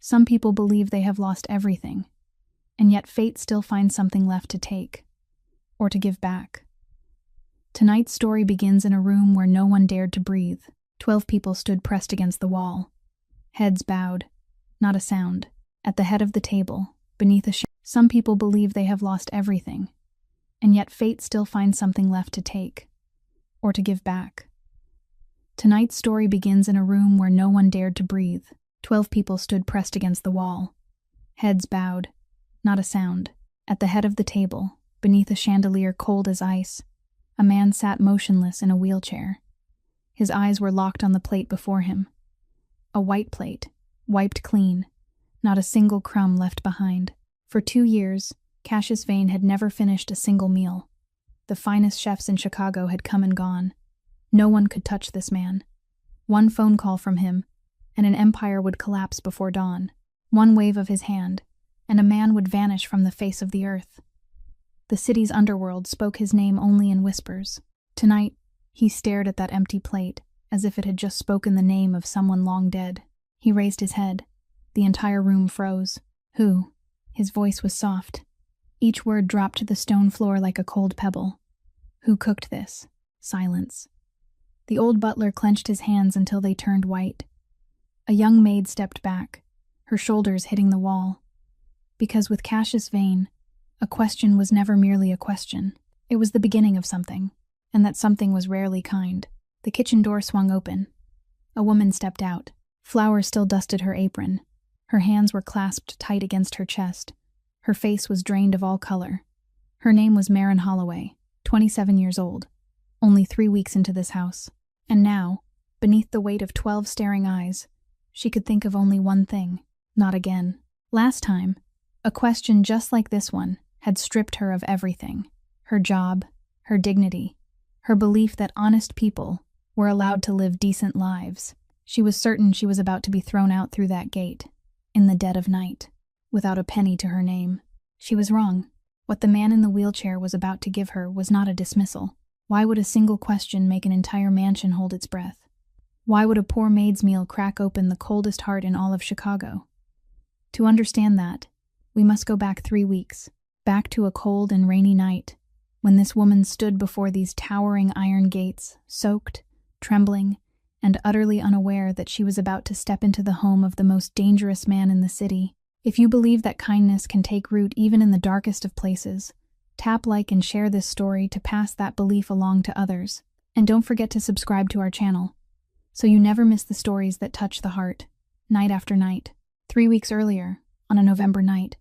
Some people believe they have lost everything, and yet fate still finds something left to take, or to give back. Tonight's story begins in a room where no one dared to breathe. 12 people stood pressed against the wall, heads bowed, not a sound. At the head of the table, beneath a some people believe they have lost everything, and yet fate still finds something left to take, or to give back. Tonight's story begins in a room where no one dared to breathe. 12 people stood pressed against the wall, heads bowed, not a sound. At the head of the table, beneath a chandelier cold as ice, a man sat motionless in a wheelchair. His eyes were locked on the plate before him. A white plate, wiped clean, not a single crumb left behind. For 2 years, Cassius Vane had never finished a single meal. The finest chefs in Chicago had come and gone. No one could touch this man. One phone call from him, and an empire would collapse before dawn. One wave of his hand, and a man would vanish from the face of the earth. The city's underworld spoke his name only in whispers. Tonight, he stared at that empty plate, as if it had just spoken the name of someone long dead. He raised his head. The entire room froze. Who? His voice was soft. Each word dropped to the stone floor like a cold pebble. Who cooked this? Silence. The old butler clenched his hands until they turned white. A young maid stepped back, her shoulders hitting the wall. Because with Cassius Vane, a question was never merely a question. It was the beginning of something, and that something was rarely kind. The kitchen door swung open. A woman stepped out. Flour still dusted her apron. Her hands were clasped tight against her chest. Her face was drained of all color. Her name was Maren Holloway, 27 years old, only 3 weeks into this house. And now, beneath the weight of 12 staring eyes, she could think of only one thing: not again. Last time, a question just like this one had stripped her of everything: her job, her dignity, her belief that honest people were allowed to live decent lives. She was certain she was about to be thrown out through that gate, in the dead of night, without a penny to her name. She was wrong. What the man in the wheelchair was about to give her was not a dismissal. Why would a single question make an entire mansion hold its breath? Why would a poor maid's meal crack open the coldest heart in all of Chicago? To understand that, we must go back 3 weeks, back to a cold and rainy night, when this woman stood before these towering iron gates, soaked, trembling, and utterly unaware that she was about to step into the home of the most dangerous man in the city. If you believe that kindness can take root even in the darkest of places, tap like and share this story to pass that belief along to others. And don't forget to subscribe to our channel, so you never miss the stories that touch the heart, night after night. 3 weeks earlier, on a November night,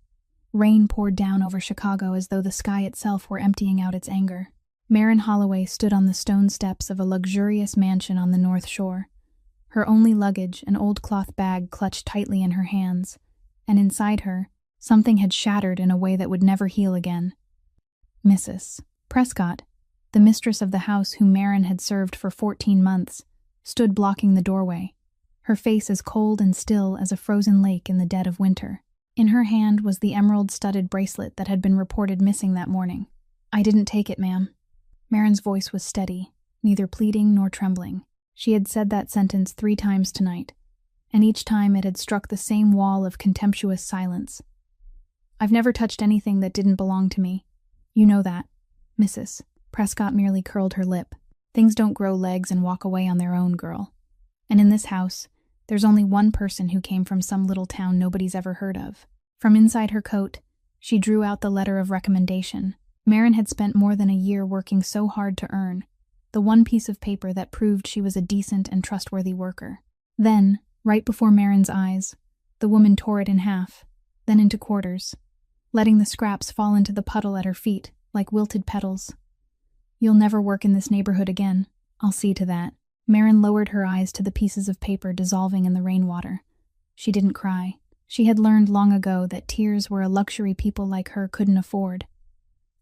rain poured down over Chicago as though the sky itself were emptying out its anger. Maren Holloway stood on the stone steps of a luxurious mansion on the North Shore. Her only luggage, an old cloth bag, clutched tightly in her hands, and inside her, something had shattered in a way that would never heal again. Mrs. Prescott, the mistress of the house whom Maren had served for 14 months, stood blocking the doorway, her face as cold and still as a frozen lake in the dead of winter. In her hand was the emerald-studded bracelet that had been reported missing that morning. "I didn't take it, ma'am." Maren's voice was steady, neither pleading nor trembling. She had said that sentence 3 times tonight, and each time it had struck the same wall of contemptuous silence. "I've never touched anything that didn't belong to me. You know that, Mrs. Prescott." Merely curled her lip. "Things don't grow legs and walk away on their own, girl. And in this house, there's only one person who came from some little town nobody's ever heard of." From inside her coat, she drew out the letter of recommendation. Maren had spent more than a year working so hard to earn, the one piece of paper that proved she was a decent and trustworthy worker. Then, right before Maren's eyes, the woman tore it in half, then into quarters, letting the scraps fall into the puddle at her feet like wilted petals. "You'll never work in this neighborhood again. I'll see to that." Maren lowered her eyes to the pieces of paper dissolving in the rainwater. She didn't cry. She had learned long ago that tears were a luxury people like her couldn't afford,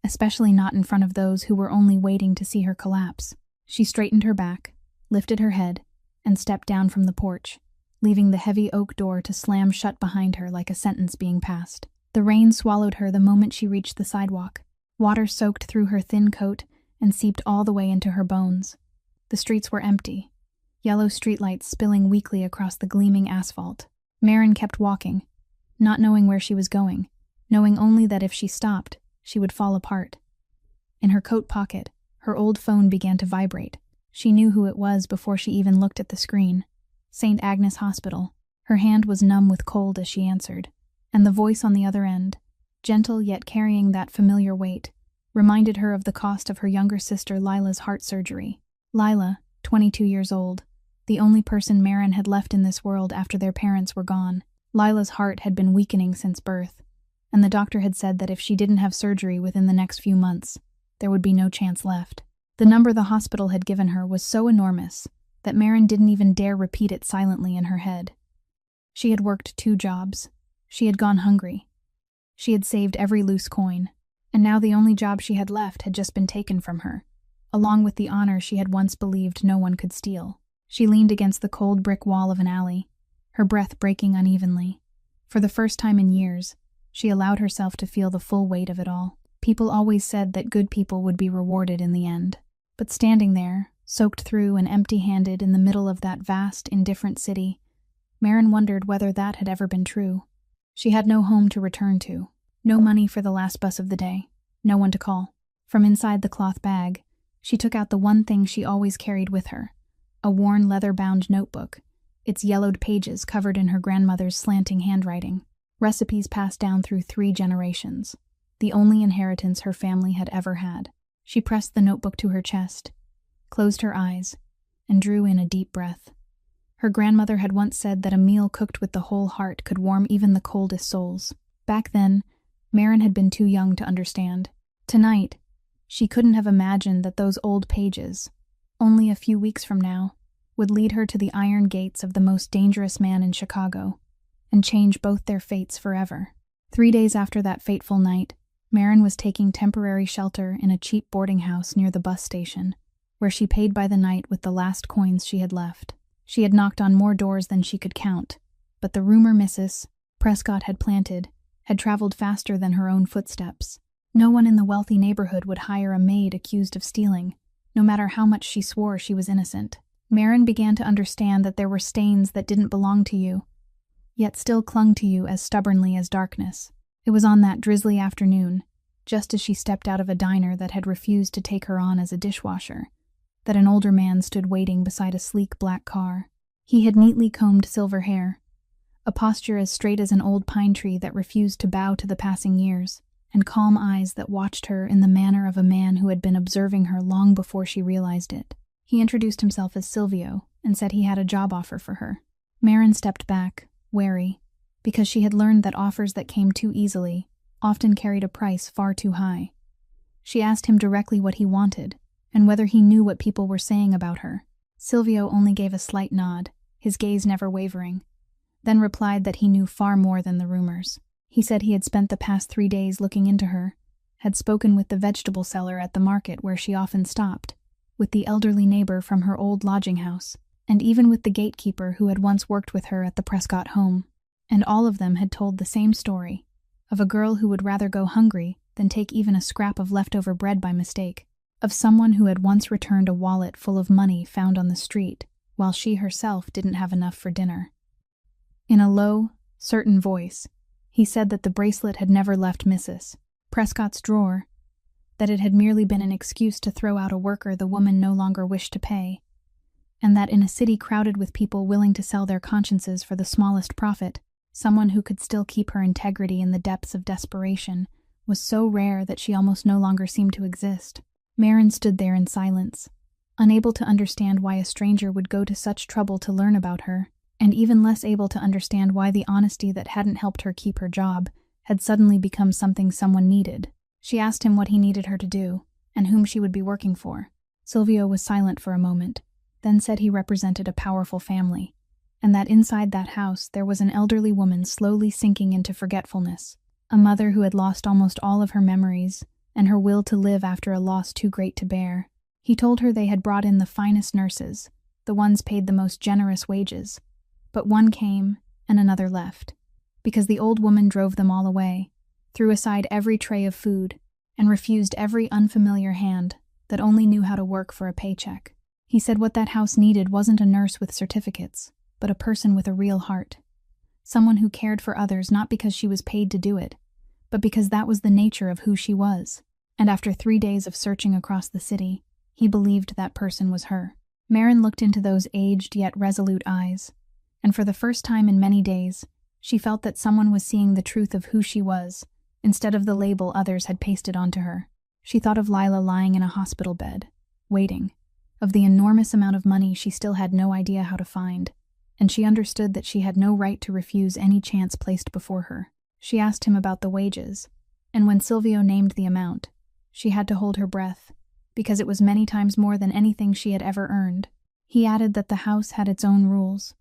especially not in front of those who were only waiting to see her collapse. She straightened her back, lifted her head, and stepped down from the porch, leaving the heavy oak door to slam shut behind her like a sentence being passed. The rain swallowed her the moment she reached the sidewalk. Water soaked through her thin coat and seeped all the way into her bones. The streets were empty, yellow streetlights spilling weakly across the gleaming asphalt. Marin kept walking, not knowing where she was going, knowing only that if she stopped, she would fall apart. In her coat pocket, her old phone began to vibrate. She knew who it was before she even looked at the screen. St. Agnes Hospital. Her hand was numb with cold as she answered, and the voice on the other end, gentle yet carrying that familiar weight, reminded her of the cost of her younger sister Lila's heart surgery. Lila, 22 years old, the only person Marin had left in this world after their parents were gone. Lila's heart had been weakening since birth, and the doctor had said that if she didn't have surgery within the next few months, there would be no chance left. The number the hospital had given her was so enormous that Marin didn't even dare repeat it silently in her head. She had worked 2 jobs. She had gone hungry. She had saved every loose coin, and now the only job she had left had just been taken from her, along with the honor she had once believed no one could steal. She leaned against the cold brick wall of an alley, her breath breaking unevenly. For the first time in years, she allowed herself to feel the full weight of it all. People always said that good people would be rewarded in the end. But standing there, soaked through and empty-handed in the middle of that vast, indifferent city, Marin wondered whether that had ever been true. She had no home to return to, no money for the last bus of the day, no one to call. From inside the cloth bag, she took out the one thing she always carried with her, a worn leather-bound notebook, its yellowed pages covered in her grandmother's slanting handwriting, recipes passed down through 3 generations, the only inheritance her family had ever had. She pressed the notebook to her chest, closed her eyes, and drew in a deep breath. Her grandmother had once said that a meal cooked with the whole heart could warm even the coldest souls. Back then, Marin had been too young to understand. Tonight, she couldn't have imagined that those old pages, only a few weeks from now, would lead her to the iron gates of the most dangerous man in Chicago, and change both their fates forever. 3 days after that fateful night, Marin was taking temporary shelter in a cheap boarding house near the bus station, where she paid by the night with the last coins she had left. She had knocked on more doors than she could count, but the rumor Mrs. Prescott had planted had traveled faster than her own footsteps. No one in the wealthy neighborhood would hire a maid accused of stealing, no matter how much she swore she was innocent. Marin began to understand that there were stains that didn't belong to you, yet still clung to you as stubbornly as darkness. It was on that drizzly afternoon, just as she stepped out of a diner that had refused to take her on as a dishwasher, that an older man stood waiting beside a sleek black car. He had neatly combed silver hair, a posture as straight as an old pine tree that refused to bow to the passing years, and calm eyes that watched her in the manner of a man who had been observing her long before she realized it. He introduced himself as Silvio and said he had a job offer for her. Marin stepped back, wary, because she had learned that offers that came too easily often carried a price far too high. She asked him directly what he wanted, and whether he knew what people were saying about her. Silvio only gave a slight nod, his gaze never wavering, then replied that he knew far more than the rumors. He said he had spent the past 3 days looking into her, had spoken with the vegetable seller at the market where she often stopped, with the elderly neighbor from her old lodging house, and even with the gatekeeper who had once worked with her at the Prescott home. And all of them had told the same story, of a girl who would rather go hungry than take even a scrap of leftover bread by mistake, of someone who had once returned a wallet full of money found on the street, while she herself didn't have enough for dinner. In a low, certain voice, he said that the bracelet had never left Mrs. Prescott's drawer, that it had merely been an excuse to throw out a worker the woman no longer wished to pay, and that in a city crowded with people willing to sell their consciences for the smallest profit, someone who could still keep her integrity in the depths of desperation was so rare that she almost no longer seemed to exist. Marin stood there in silence, unable to understand why a stranger would go to such trouble to learn about her, and even less able to understand why the honesty that hadn't helped her keep her job had suddenly become something someone needed. She asked him what he needed her to do, and whom she would be working for. Silvio was silent for a moment, then said he represented a powerful family, and that inside that house there was an elderly woman slowly sinking into forgetfulness, a mother who had lost almost all of her memories and her will to live after a loss too great to bear. He told her they had brought in the finest nurses, the ones paid the most generous wages, but one came and another left, because the old woman drove them all away, threw aside every tray of food, and refused every unfamiliar hand that only knew how to work for a paycheck. He said what that house needed wasn't a nurse with certificates, but a person with a real heart, someone who cared for others not because she was paid to do it, but because that was the nature of who she was. And after 3 days of searching across the city, he believed that person was her. Maren looked into those aged yet resolute eyes, and for the first time in many days, she felt that someone was seeing the truth of who she was, instead of the label others had pasted onto her. She thought of Lila lying in a hospital bed, waiting, of the enormous amount of money she still had no idea how to find, and she understood that she had no right to refuse any chance placed before her. She asked him about the wages, and when Silvio named the amount, she had to hold her breath, because it was many times more than anything she had ever earned. He added that the house had its own rules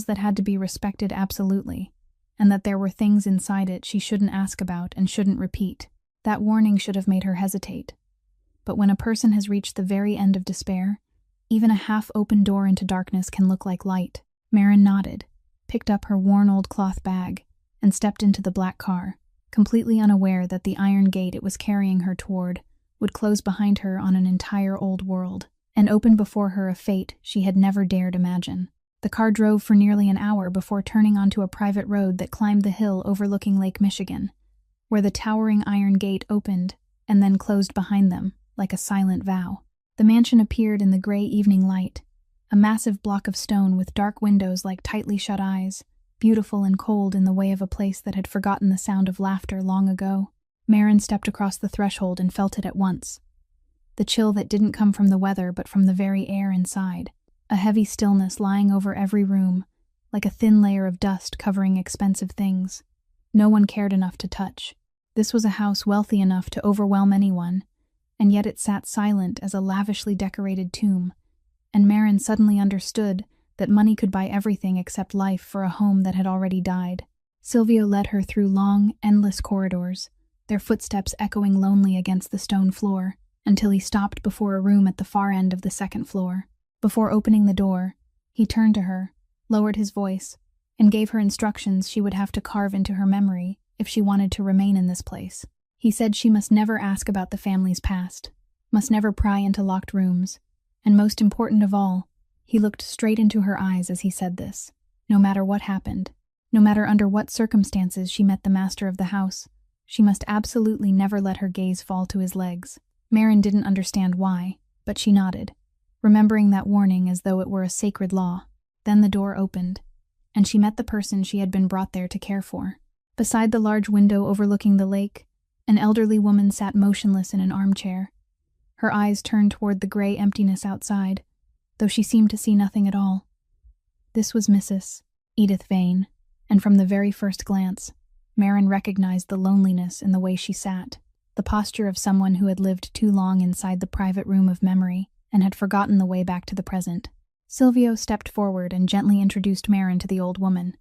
that had to be respected absolutely, and that there were things inside it she shouldn't ask about and shouldn't repeat. That warning should have made her hesitate. But when a person has reached the very end of despair, even a half-open door into darkness can look like light. Maren nodded, picked up her worn old cloth bag, and stepped into the black car, completely unaware that the iron gate it was carrying her toward would close behind her on an entire old world, and open before her a fate she had never dared imagine. The car drove for nearly an hour before turning onto a private road that climbed the hill overlooking Lake Michigan, where the towering iron gate opened and then closed behind them, like a silent vow. The mansion appeared in the gray evening light, a massive block of stone with dark windows like tightly shut eyes, beautiful and cold in the way of a place that had forgotten the sound of laughter long ago. Maren stepped across the threshold and felt it at once. The chill that didn't come from the weather but from the very air inside. A heavy stillness lying over every room, like a thin layer of dust covering expensive things no one cared enough to touch. This was a house wealthy enough to overwhelm anyone, and yet it sat silent as a lavishly decorated tomb, and Maren suddenly understood that money could buy everything except life for a home that had already died. Silvio led her through long, endless corridors, their footsteps echoing lonely against the stone floor, until he stopped before a room at the far end of the second floor. Before opening the door, he turned to her, lowered his voice, and gave her instructions she would have to carve into her memory if she wanted to remain in this place. He said she must never ask about the family's past, must never pry into locked rooms, and most important of all, he looked straight into her eyes as he said this. No matter what happened, no matter under what circumstances she met the master of the house, she must absolutely never let her gaze fall to his legs. Maren didn't understand why, but she nodded, remembering that warning as though it were a sacred law. Then the door opened, and she met the person she had been brought there to care for. Beside the large window overlooking the lake, an elderly woman sat motionless in an armchair, her eyes turned toward the gray emptiness outside, though she seemed to see nothing at all. This was Mrs. Edith Vane, and from the very first glance, Maren recognized the loneliness in the way she sat, the posture of someone who had lived too long inside the private room of memory and had forgotten the way back to the present. Silvio stepped forward and gently introduced Maren to the old woman.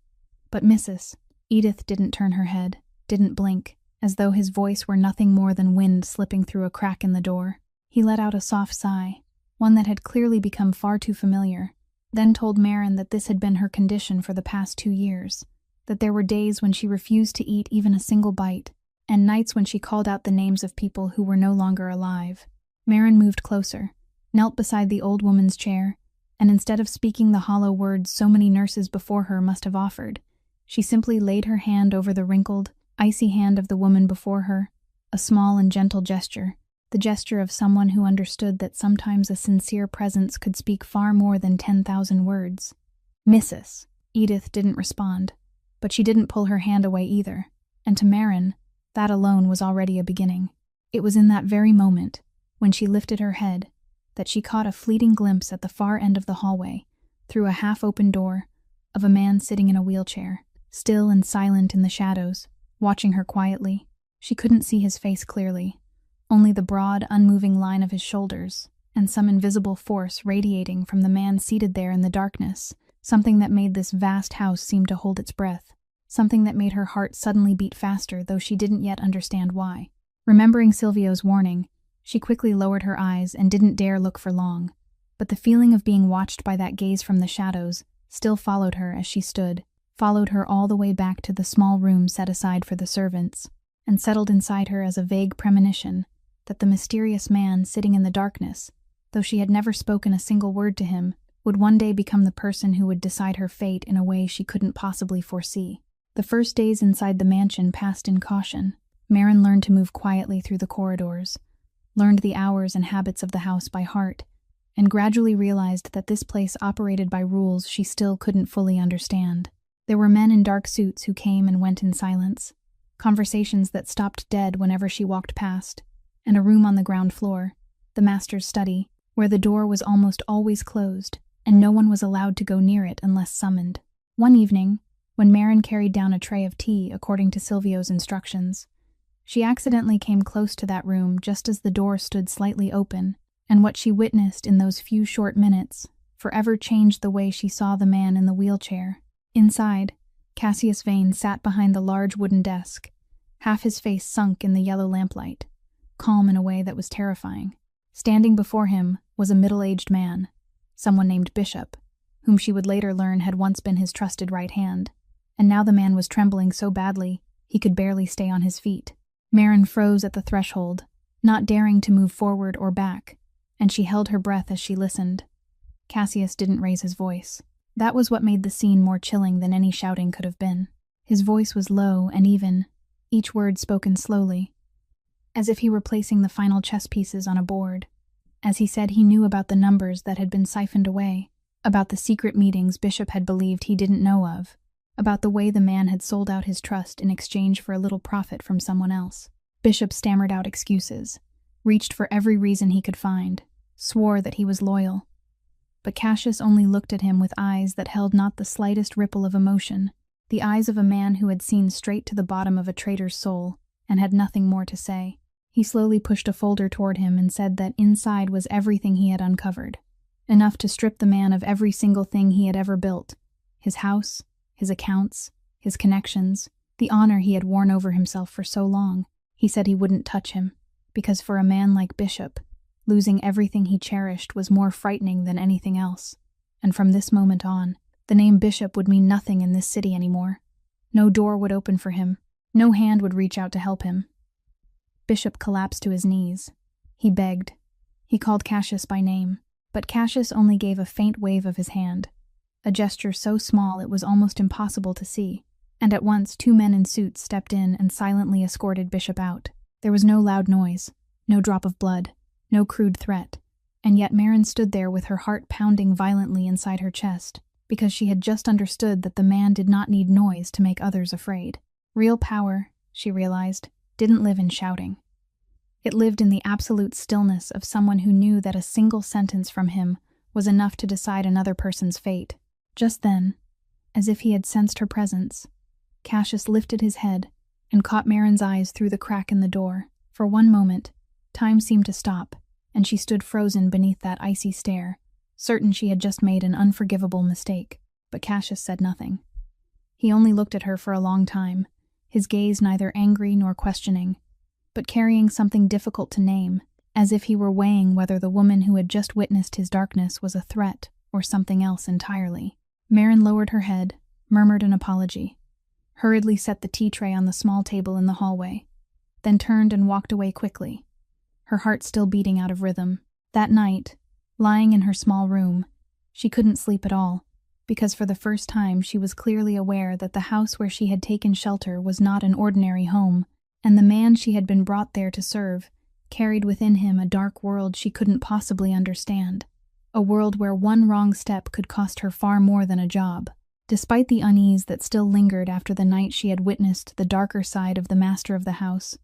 But Mrs. Edith didn't turn her head, didn't blink, as though his voice were nothing more than wind slipping through a crack in the door. He let out a soft sigh, one that had clearly become far too familiar, then told Maren that this had been her condition for the past 2 years, that there were days when she refused to eat even a single bite, and nights when she called out the names of people who were no longer alive. Maren moved closer, knelt beside the old woman's chair, and instead of speaking the hollow words so many nurses before her must have offered, she simply laid her hand over the wrinkled, icy hand of the woman before her, a small and gentle gesture, the gesture of someone who understood that sometimes a sincere presence could speak far more than 10,000 words. Mrs. Edith didn't respond, but she didn't pull her hand away either, and to Maren, that alone was already a beginning. It was in that very moment, when she lifted her head, that she caught a fleeting glimpse at the far end of the hallway, through a half-open door, of a man sitting in a wheelchair, still and silent in the shadows, watching her quietly. She couldn't see his face clearly, only the broad, unmoving line of his shoulders, and some invisible force radiating from the man seated there in the darkness, something that made this vast house seem to hold its breath, something that made her heart suddenly beat faster, though she didn't yet understand why. Remembering Silvio's warning, she quickly lowered her eyes and didn't dare look for long, but the feeling of being watched by that gaze from the shadows still followed her as she stood, followed her all the way back to the small room set aside for the servants, and settled inside her as a vague premonition that the mysterious man sitting in the darkness, though she had never spoken a single word to him, would one day become the person who would decide her fate in a way she couldn't possibly foresee. The first days inside the mansion passed in caution. Maren learned to move quietly through the corridors, learned the hours and habits of the house by heart, and gradually realized that this place operated by rules she still couldn't fully understand. There were men in dark suits who came and went in silence, conversations that stopped dead whenever she walked past, and a room on the ground floor, the master's study, where the door was almost always closed, and no one was allowed to go near it unless summoned. One evening, when Maren carried down a tray of tea according to Silvio's instructions, she accidentally came close to that room just as the door stood slightly open, and what she witnessed in those few short minutes forever changed the way she saw the man in the wheelchair. Inside, Cassius Vane sat behind the large wooden desk, half his face sunk in the yellow lamplight, calm in a way that was terrifying. Standing before him was a middle-aged man, someone named Bishop, whom she would later learn had once been his trusted right hand, and now the man was trembling so badly he could barely stay on his feet. Maren froze at the threshold, not daring to move forward or back, and she held her breath as she listened. Cassius didn't raise his voice. That was what made the scene more chilling than any shouting could have been. His voice was low and even, each word spoken slowly, as if he were placing the final chess pieces on a board. As he said he knew about the numbers that had been siphoned away, about the secret meetings Bishop had believed he didn't know of, about the way the man had sold out his trust in exchange for a little profit from someone else. Bishop stammered out excuses, reached for every reason he could find, swore that he was loyal. But Cassius only looked at him with eyes that held not the slightest ripple of emotion, the eyes of a man who had seen straight to the bottom of a traitor's soul and had nothing more to say. He slowly pushed a folder toward him and said that inside was everything he had uncovered, enough to strip the man of every single thing he had ever built, his house, his accounts, his connections, the honor he had worn over himself for so long. He said he wouldn't touch him, because for a man like Bishop, losing everything he cherished was more frightening than anything else, and from this moment on, the name Bishop would mean nothing in this city anymore. No door would open for him, no hand would reach out to help him. Bishop collapsed to his knees. He begged. He called Cassius by name, but Cassius only gave a faint wave of his hand, a gesture so small it was almost impossible to see, and at once 2 men in suits stepped in and silently escorted Bishop out. There was no loud noise, no drop of blood, no crude threat, and yet Maren stood there with her heart pounding violently inside her chest, because she had just understood that the man did not need noise to make others afraid. Real power, she realized, didn't live in shouting. It lived in the absolute stillness of someone who knew that a single sentence from him was enough to decide another person's fate. Just then, as if he had sensed her presence, Cassius lifted his head and caught Maren's eyes through the crack in the door. For one moment, time seemed to stop, and she stood frozen beneath that icy stare, certain she had just made an unforgivable mistake. But Cassius said nothing. He only looked at her for a long time, his gaze neither angry nor questioning, but carrying something difficult to name, as if he were weighing whether the woman who had just witnessed his darkness was a threat or something else entirely. Maren lowered her head, murmured an apology, hurriedly set the tea tray on the small table in the hallway, then turned and walked away quickly, her heart still beating out of rhythm. That night, lying in her small room, she couldn't sleep at all, because for the first time she was clearly aware that the house where she had taken shelter was not an ordinary home, and the man she had been brought there to serve carried within him a dark world she couldn't possibly understand, a world where one wrong step could cost her far more than a job. Despite the unease that still lingered after the night she had witnessed the darker side of the master of the house,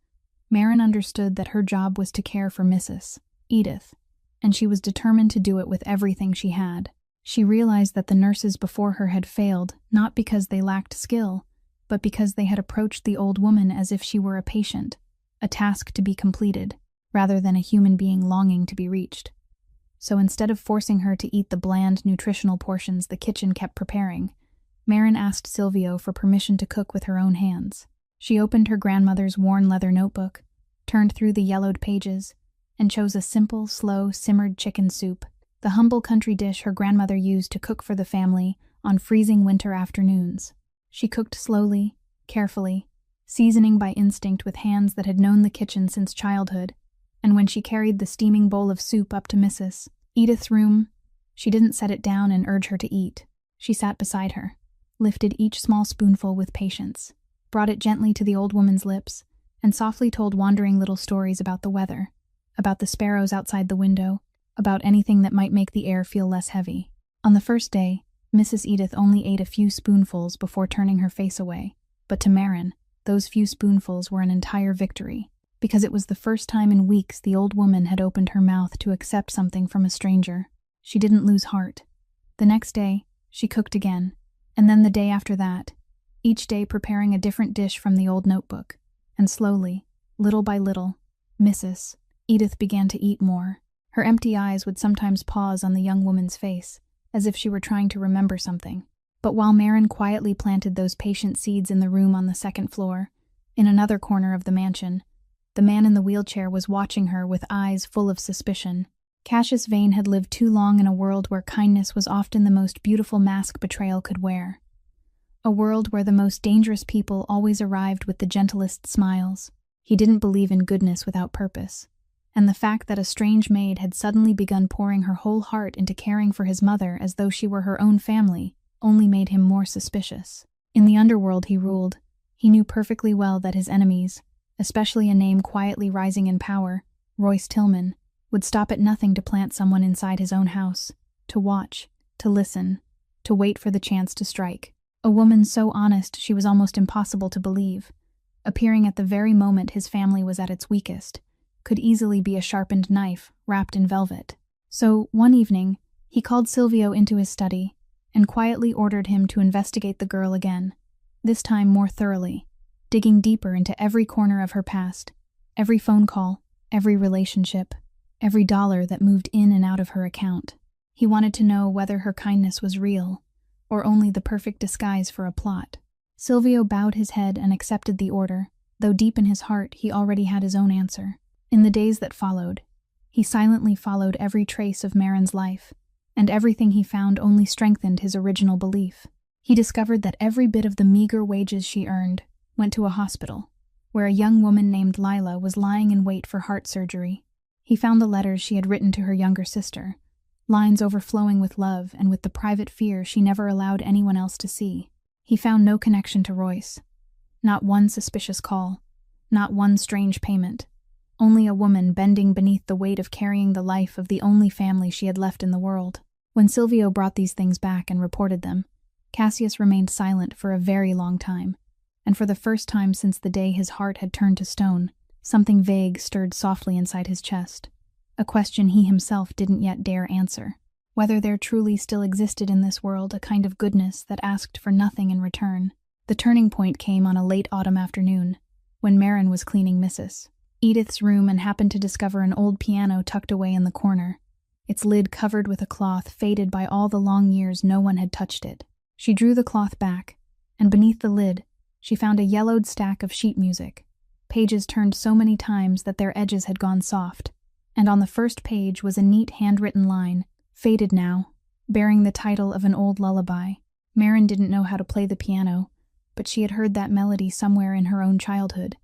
Maren understood that her job was to care for Mrs. Edith, and she was determined to do it with everything she had. She realized that the nurses before her had failed not because they lacked skill, but because they had approached the old woman as if she were a patient, a task to be completed, rather than a human being longing to be reached. So instead of forcing her to eat the bland, nutritional portions the kitchen kept preparing, Maren asked Silvio for permission to cook with her own hands. She opened her grandmother's worn leather notebook, turned through the yellowed pages, and chose a simple, slow, simmered chicken soup, the humble country dish her grandmother used to cook for the family on freezing winter afternoons. She cooked slowly, carefully, seasoning by instinct with hands that had known the kitchen since childhood, and when she carried the steaming bowl of soup up to Mrs. Edith's room, She didn't set it down and urge her to eat. She sat beside her, lifted each small spoonful with patience, brought it gently to the old woman's lips, and softly told wandering little stories about the weather, about the sparrows outside the window, about anything that might make the air feel less heavy. On the first day, Mrs. Edith only ate a few spoonfuls before turning her face away, but to Marin, those few spoonfuls were an entire victory, because it was the first time in weeks the old woman had opened her mouth to accept something from a stranger. She didn't lose heart. The next day, she cooked again, and then the day after that, each day preparing a different dish from the old notebook, and slowly, little by little, Mrs. Edith began to eat more. Her empty eyes would sometimes pause on the young woman's face, as if she were trying to remember something. But while Marin quietly planted those patient seeds in the room on the second floor, in another corner of the mansion, the man in the wheelchair was watching her with eyes full of suspicion. Cassius Vane had lived too long in a world where kindness was often the most beautiful mask betrayal could wear. A world where the most dangerous people always arrived with the gentlest smiles. He didn't believe in goodness without purpose, and the fact that a strange maid had suddenly begun pouring her whole heart into caring for his mother as though she were her own family only made him more suspicious. In the underworld he ruled, he knew perfectly well that his enemies, especially a name quietly rising in power, Royce Tillman, would stop at nothing to plant someone inside his own house, to watch, to listen, to wait for the chance to strike. A woman so honest she was almost impossible to believe, appearing at the very moment his family was at its weakest, could easily be a sharpened knife wrapped in velvet. So, one evening, he called Silvio into his study and quietly ordered him to investigate the girl again, this time more thoroughly, digging deeper into every corner of her past, every phone call, every relationship, every dollar that moved in and out of her account. He wanted to know whether her kindness was real, or only the perfect disguise for a plot. Silvio bowed his head and accepted the order, though deep in his heart he already had his own answer. In the days that followed, he silently followed every trace of Marin's life, and everything he found only strengthened his original belief. He discovered that every bit of the meager wages she earned went to a hospital, where a young woman named Lila was lying in wait for heart surgery. He found the letters she had written to her younger sister, lines overflowing with love and with the private fear she never allowed anyone else to see. He found no connection to Royce, not one suspicious call, not one strange payment, only a woman bending beneath the weight of carrying the life of the only family she had left in the world. When Silvio brought these things back and reported them, Cassius remained silent for a very long time, and for the first time since the day his heart had turned to stone, something vague stirred softly inside his chest, a question he himself didn't yet dare answer. Whether there truly still existed in this world a kind of goodness that asked for nothing in return. The turning point came on a late autumn afternoon, when Marin was cleaning Mrs. Edith's room and happened to discover an old piano tucked away in the corner, its lid covered with a cloth faded by all the long years no one had touched it. She drew the cloth back, and beneath the lid, she found a yellowed stack of sheet music, pages turned so many times that their edges had gone soft, and on the first page was a neat handwritten line, faded now, bearing the title of an old lullaby. Marin didn't know how to play the piano, but she had heard that melody somewhere in her own childhood,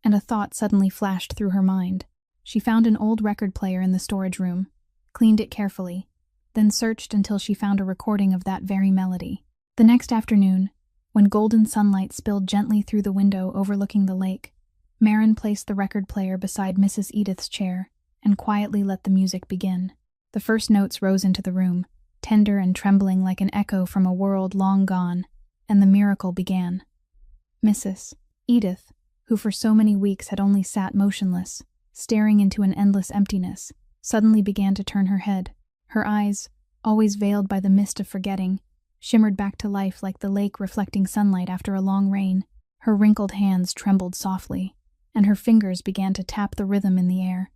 and a thought suddenly flashed through her mind. She found an old record player in the storage room, cleaned it carefully, then searched until she found a recording of that very melody. The next afternoon, when golden sunlight spilled gently through the window overlooking the lake, Marin placed the record player beside Mrs. Edith's chair and quietly let the music begin. The first notes rose into the room, tender and trembling like an echo from a world long gone, and the miracle began. Mrs. Edith, who for so many weeks had only sat motionless, staring into an endless emptiness, suddenly began to turn her head. Her eyes, always veiled by the mist of forgetting, shimmered back to life like the lake reflecting sunlight after a long rain. Her wrinkled hands trembled softly, and her fingers began to tap the rhythm in the air,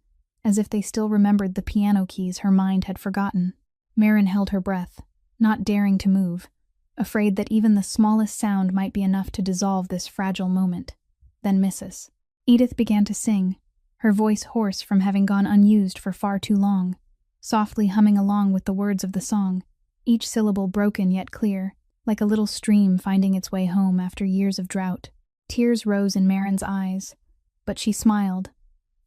as if they still remembered the piano keys her mind had forgotten. Marin held her breath, not daring to move, afraid that even the smallest sound might be enough to dissolve this fragile moment. Then Mrs. Edith began to sing, her voice hoarse from having gone unused for far too long, softly humming along with the words of the song, each syllable broken yet clear, like a little stream finding its way home after years of drought. Tears rose in Marin's eyes, but she smiled,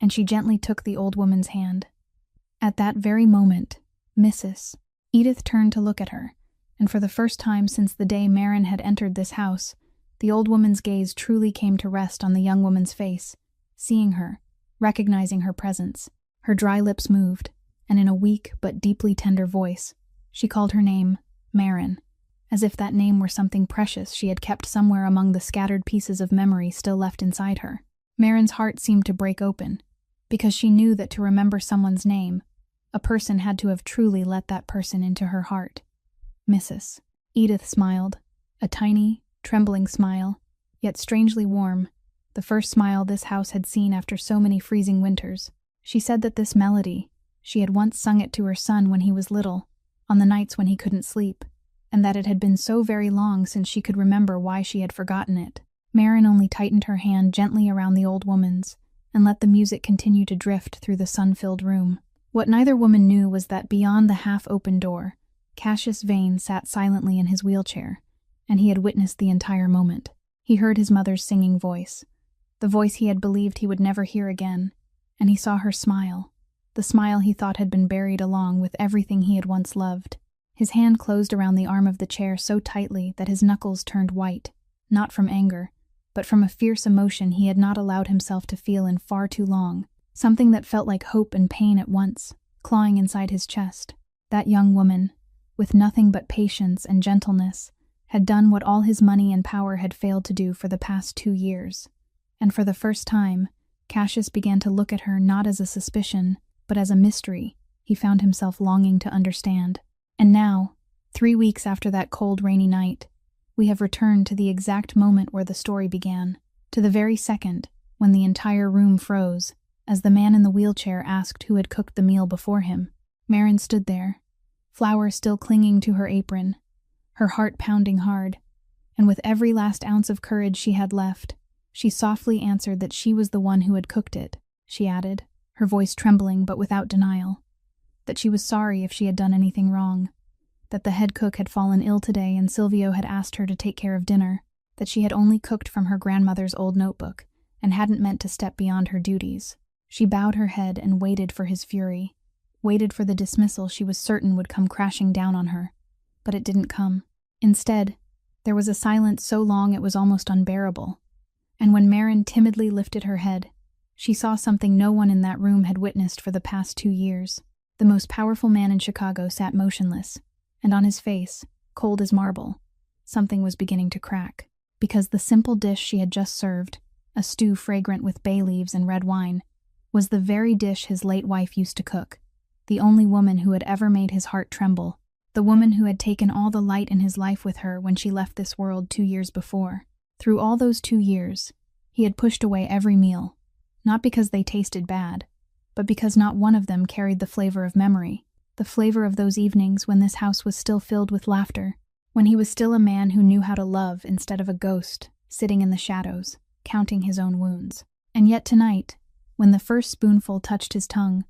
and she gently took the old woman's hand. At that very moment, Mrs. Edith turned to look at her, and for the first time since the day Marin had entered this house, the old woman's gaze truly came to rest on the young woman's face, seeing her, recognizing her presence. Her dry lips moved, and in a weak but deeply tender voice, she called her name, Marin, as if that name were something precious she had kept somewhere among the scattered pieces of memory still left inside her. Marin's heart seemed to break open, because she knew that to remember someone's name, a person had to have truly let that person into her heart. Mrs. Edith smiled, a tiny, trembling smile, yet strangely warm, the first smile this house had seen after so many freezing winters. She said that this melody, she had once sung it to her son when he was little, on the nights when he couldn't sleep, and that it had been so very long since she could remember why she had forgotten it. Marin only tightened her hand gently around the old woman's, and let the music continue to drift through the sun-filled room. What neither woman knew was that beyond the half-open door, Cassius Vane sat silently in his wheelchair, and he had witnessed the entire moment. He heard his mother's singing voice, the voice he had believed he would never hear again, and he saw her smile, the smile he thought had been buried along with everything he had once loved. His hand closed around the arm of the chair so tightly that his knuckles turned white, not from anger, but from a fierce emotion he had not allowed himself to feel in far too long, something that felt like hope and pain at once, clawing inside his chest. That young woman, with nothing but patience and gentleness, had done what all his money and power had failed to do for the past 2 years. And for the first time, Cassius began to look at her not as a suspicion, but as a mystery he found himself longing to understand. And now, 3 weeks after that cold, rainy night, we have returned to the exact moment where the story began, to the very second when the entire room froze, as the man in the wheelchair asked who had cooked the meal before him. Marin stood there, flour still clinging to her apron, her heart pounding hard, and with every last ounce of courage she had left, she softly answered that she was the one who had cooked it. She added, her voice trembling but without denial, that she was sorry if she had done anything wrong, that the head cook had fallen ill today and Silvio had asked her to take care of dinner, that she had only cooked from her grandmother's old notebook and hadn't meant to step beyond her duties. She bowed her head and waited for his fury, waited for the dismissal she was certain would come crashing down on her. But it didn't come. Instead, there was a silence so long it was almost unbearable, and when Marin timidly lifted her head, she saw something no one in that room had witnessed for the past 2 years. The most powerful man in Chicago sat motionless, and on his face, cold as marble, something was beginning to crack, because the simple dish she had just served, a stew fragrant with bay leaves and red wine, was the very dish his late wife used to cook, the only woman who had ever made his heart tremble, the woman who had taken all the light in his life with her when she left this world 2 years before. Through all those 2 years, he had pushed away every meal, not because they tasted bad, but because not one of them carried the flavor of memory, the flavor of those evenings when this house was still filled with laughter, when he was still a man who knew how to love instead of a ghost, sitting in the shadows, counting his own wounds. And yet tonight, when the first spoonful touched his tongue,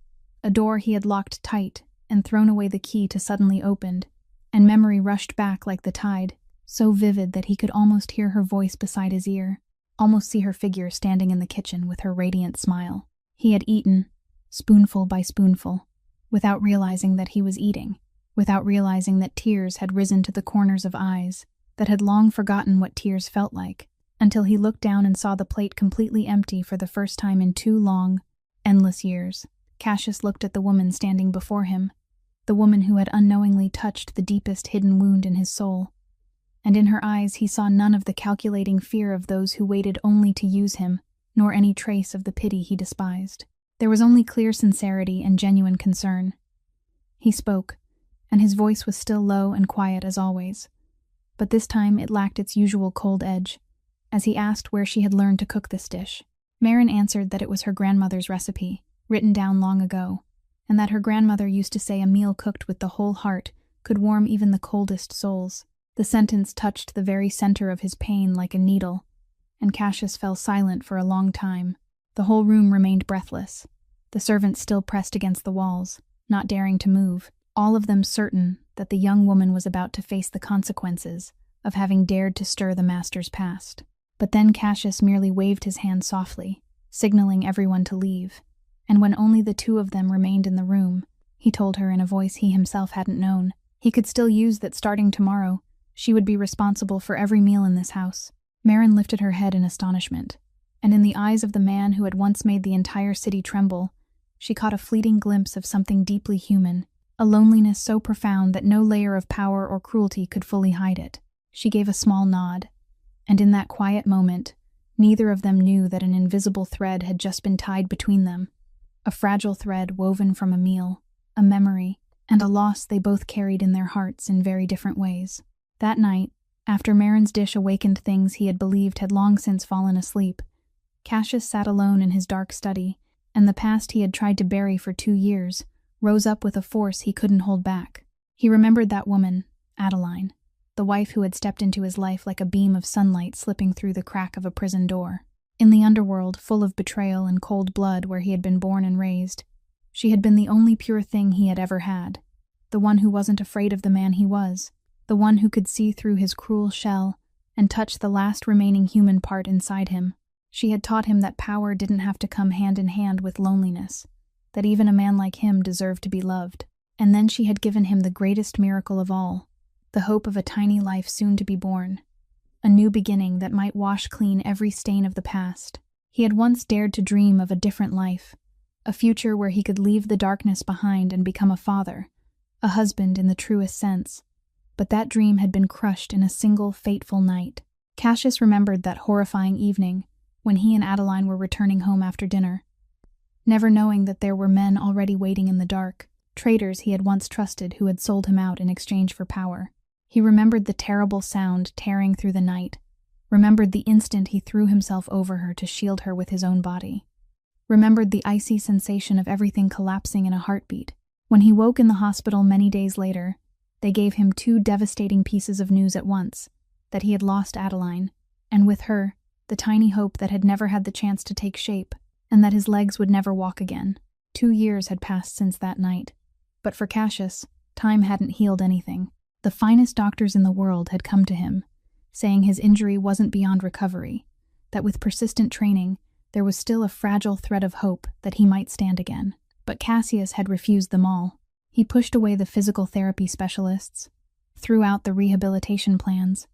a door he had locked tight and thrown away the key to suddenly opened, and memory rushed back like the tide, so vivid that he could almost hear her voice beside his ear, almost see her figure standing in the kitchen with her radiant smile. He had eaten, spoonful by spoonful, without realizing that he was eating, without realizing that tears had risen to the corners of eyes that had long forgotten what tears felt like, until he looked down and saw the plate completely empty for the first time in 2 long, endless years. Cassius looked at the woman standing before him, the woman who had unknowingly touched the deepest hidden wound in his soul, and in her eyes he saw none of the calculating fear of those who waited only to use him, nor any trace of the pity he despised. There was only clear sincerity and genuine concern. He spoke, and his voice was still low and quiet as always, but this time it lacked its usual cold edge, as he asked where she had learned to cook this dish. Marin answered that it was her grandmother's recipe, written down long ago, and that her grandmother used to say a meal cooked with the whole heart could warm even the coldest souls. The sentence touched the very center of his pain like a needle, and Cassius fell silent for a long time. The whole room remained breathless, the servants still pressed against the walls, not daring to move, all of them certain that the young woman was about to face the consequences of having dared to stir the master's past. But then Cassius merely waved his hand softly, signaling everyone to leave, and when only the 2 of them remained in the room, he told her in a voice he himself hadn't known, He could still use that starting tomorrow, she would be responsible for every meal in this house. Marin lifted her head in astonishment, and in the eyes of the man who had once made the entire city tremble, she caught a fleeting glimpse of something deeply human, a loneliness so profound that no layer of power or cruelty could fully hide it. She gave a small nod, and in that quiet moment, neither of them knew that an invisible thread had just been tied between them. A fragile thread woven from a meal, a memory, and a loss they both carried in their hearts in very different ways. That night, after Marin's dish awakened things he had believed had long since fallen asleep, Cassius sat alone in his dark study, and the past he had tried to bury for 2 years rose up with a force he couldn't hold back. He remembered that woman, Adeline, the wife who had stepped into his life like a beam of sunlight slipping through the crack of a prison door. In the underworld, full of betrayal and cold blood where he had been born and raised, she had been the only pure thing he had ever had, the one who wasn't afraid of the man he was, the one who could see through his cruel shell and touch the last remaining human part inside him. She had taught him that power didn't have to come hand in hand with loneliness, that even a man like him deserved to be loved. And then she had given him the greatest miracle of all, the hope of a tiny life soon to be born, a new beginning that might wash clean every stain of the past. He had once dared to dream of a different life, a future where he could leave the darkness behind and become a father, a husband in the truest sense. But that dream had been crushed in a single fateful night. Cassius remembered that horrifying evening when he and Adeline were returning home after dinner, never knowing that there were men already waiting in the dark, traitors he had once trusted who had sold him out in exchange for power. He remembered the terrible sound tearing through the night, remembered the instant he threw himself over her to shield her with his own body, remembered the icy sensation of everything collapsing in a heartbeat. When he woke in the hospital many days later, they gave him 2 devastating pieces of news at once, that he had lost Adeline, and with her, the tiny hope that had never had the chance to take shape, and that his legs would never walk again. 2 years had passed since that night. But for Cassius, time hadn't healed anything. The finest doctors in the world had come to him, saying his injury wasn't beyond recovery, that with persistent training, there was still a fragile thread of hope that he might stand again. But Cassius had refused them all. He pushed away the physical therapy specialists, threw out the rehabilitation plans,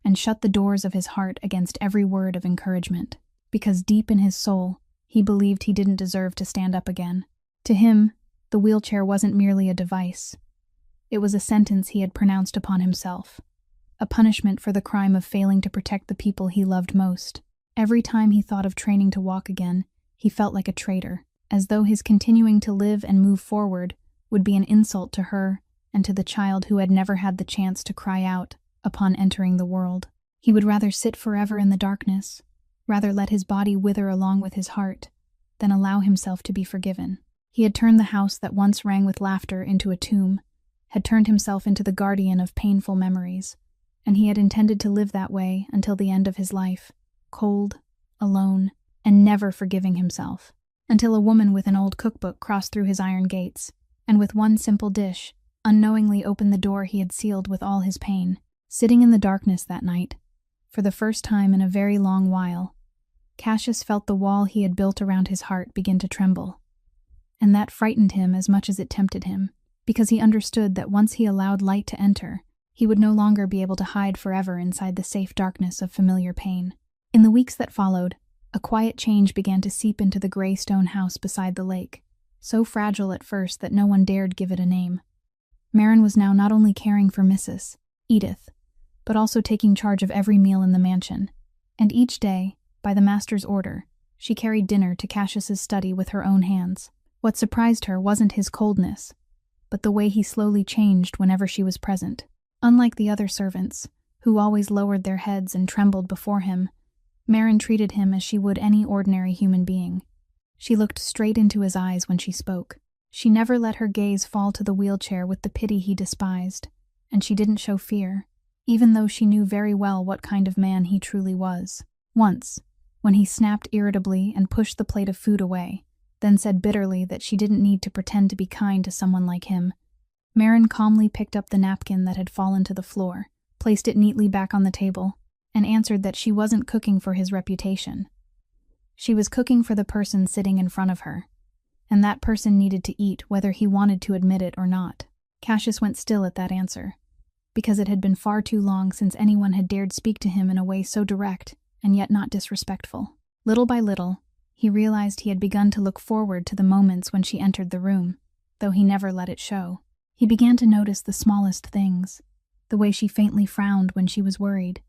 and shut the doors of his heart against every word of encouragement, because deep in his soul, he believed he didn't deserve to stand up again. To him, the wheelchair wasn't merely a device. It was a sentence he had pronounced upon himself, a punishment for the crime of failing to protect the people he loved most. Every time he thought of training to walk again, he felt like a traitor, as though his continuing to live and move forward would be an insult to her and to the child who had never had the chance to cry out upon entering the world. He would rather sit forever in the darkness, rather let his body wither along with his heart, than allow himself to be forgiven. He had turned the house that once rang with laughter into a tomb, had turned himself into the guardian of painful memories, and he had intended to live that way until the end of his life, cold, alone, and never forgiving himself, until a woman with an old cookbook crossed through his iron gates, and with one simple dish, unknowingly opened the door he had sealed with all his pain. Sitting in the darkness that night, for the first time in a very long while, Cassius felt the wall he had built around his heart begin to tremble. And that frightened him as much as it tempted him, because he understood that once he allowed light to enter, he would no longer be able to hide forever inside the safe darkness of familiar pain. In the weeks that followed, a quiet change began to seep into the gray stone house beside the lake, so fragile at first that no one dared give it a name. Marin was now not only caring for Mrs. Edith, but also taking charge of every meal in the mansion, and each day, by the master's order, she carried dinner to Cassius's study with her own hands. What surprised her wasn't his coldness, but the way he slowly changed whenever she was present. Unlike the other servants, who always lowered their heads and trembled before him, Marin treated him as she would any ordinary human being. She looked straight into his eyes when she spoke. She never let her gaze fall to the wheelchair with the pity he despised, and she didn't show fear, even though she knew very well what kind of man he truly was. Once, when he snapped irritably and pushed the plate of food away, then said bitterly that she didn't need to pretend to be kind to someone like him, Marin calmly picked up the napkin that had fallen to the floor, placed it neatly back on the table, and answered that she wasn't cooking for his reputation. She was cooking for the person sitting in front of her, and that person needed to eat whether he wanted to admit it or not. Cassius went still at that answer, because it had been far too long since anyone had dared speak to him in a way so direct and yet not disrespectful. Little by little, he realized he had begun to look forward to the moments when she entered the room, though he never let it show. He began to notice the smallest things, the way she faintly frowned when she was worried,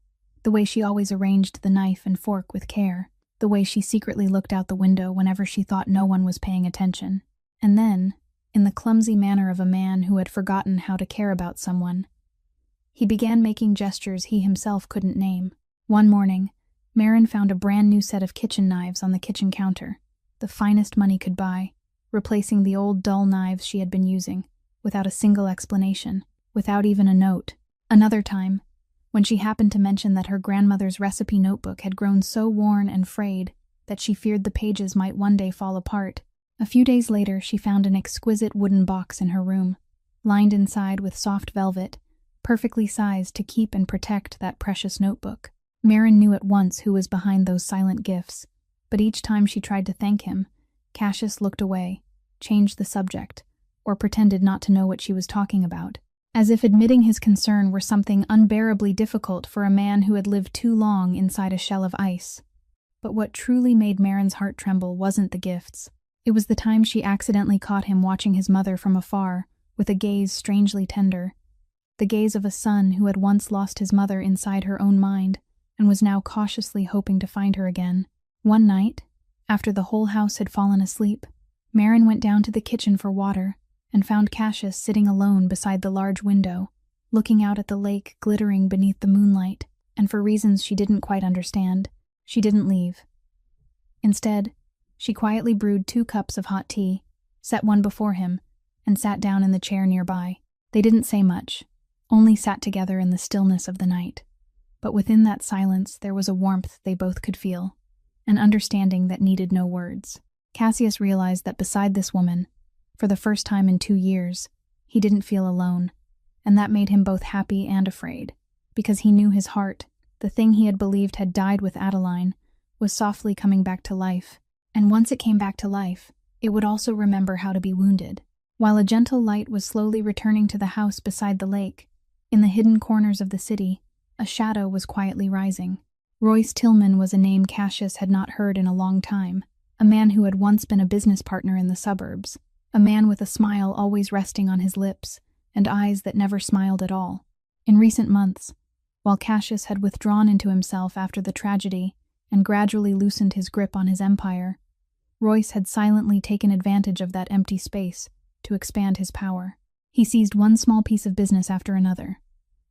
the way she always arranged the knife and fork with care, the way she secretly looked out the window whenever she thought no one was paying attention. And then, in the clumsy manner of a man who had forgotten how to care about someone, he began making gestures he himself couldn't name. One morning, Marin found a brand new set of kitchen knives on the kitchen counter, the finest money could buy, replacing the old dull knives she had been using, without a single explanation, without even a note. Another time, when she happened to mention that her grandmother's recipe notebook had grown so worn and frayed that she feared the pages might one day fall apart, a few days later she found an exquisite wooden box in her room, lined inside with soft velvet, perfectly sized to keep and protect that precious notebook. Marin knew at once who was behind those silent gifts, but each time she tried to thank him, Cassius looked away, changed the subject, or pretended not to know what she was talking about, as if admitting his concern were something unbearably difficult for a man who had lived too long inside a shell of ice. But what truly made Marin's heart tremble wasn't the gifts. It was the time she accidentally caught him watching his mother from afar, with a gaze strangely tender, the gaze of a son who had once lost his mother inside her own mind and was now cautiously hoping to find her again. One night, after the whole house had fallen asleep, Marin went down to the kitchen for water and found Cassius sitting alone beside the large window, looking out at the lake glittering beneath the moonlight, and for reasons she didn't quite understand, she didn't leave. Instead, she quietly brewed 2 cups of hot tea, set one before him, and sat down in the chair nearby. They didn't say much, only sat together in the stillness of the night. But within that silence there was a warmth they both could feel, an understanding that needed no words. Cassius realized that beside this woman, for the first time in 2 years, he didn't feel alone, and that made him both happy and afraid, because he knew his heart, the thing he had believed had died with Adeline, was softly coming back to life, and once it came back to life, it would also remember how to be wounded. While a gentle light was slowly returning to the house beside the lake, in the hidden corners of the city, a shadow was quietly rising. Royce Tillman was a name Cassius had not heard in a long time, a man who had once been a business partner in the suburbs, a man with a smile always resting on his lips and eyes that never smiled at all. In recent months, while Cassius had withdrawn into himself after the tragedy and gradually loosened his grip on his empire, Royce had silently taken advantage of that empty space to expand his power. He seized one small piece of business after another,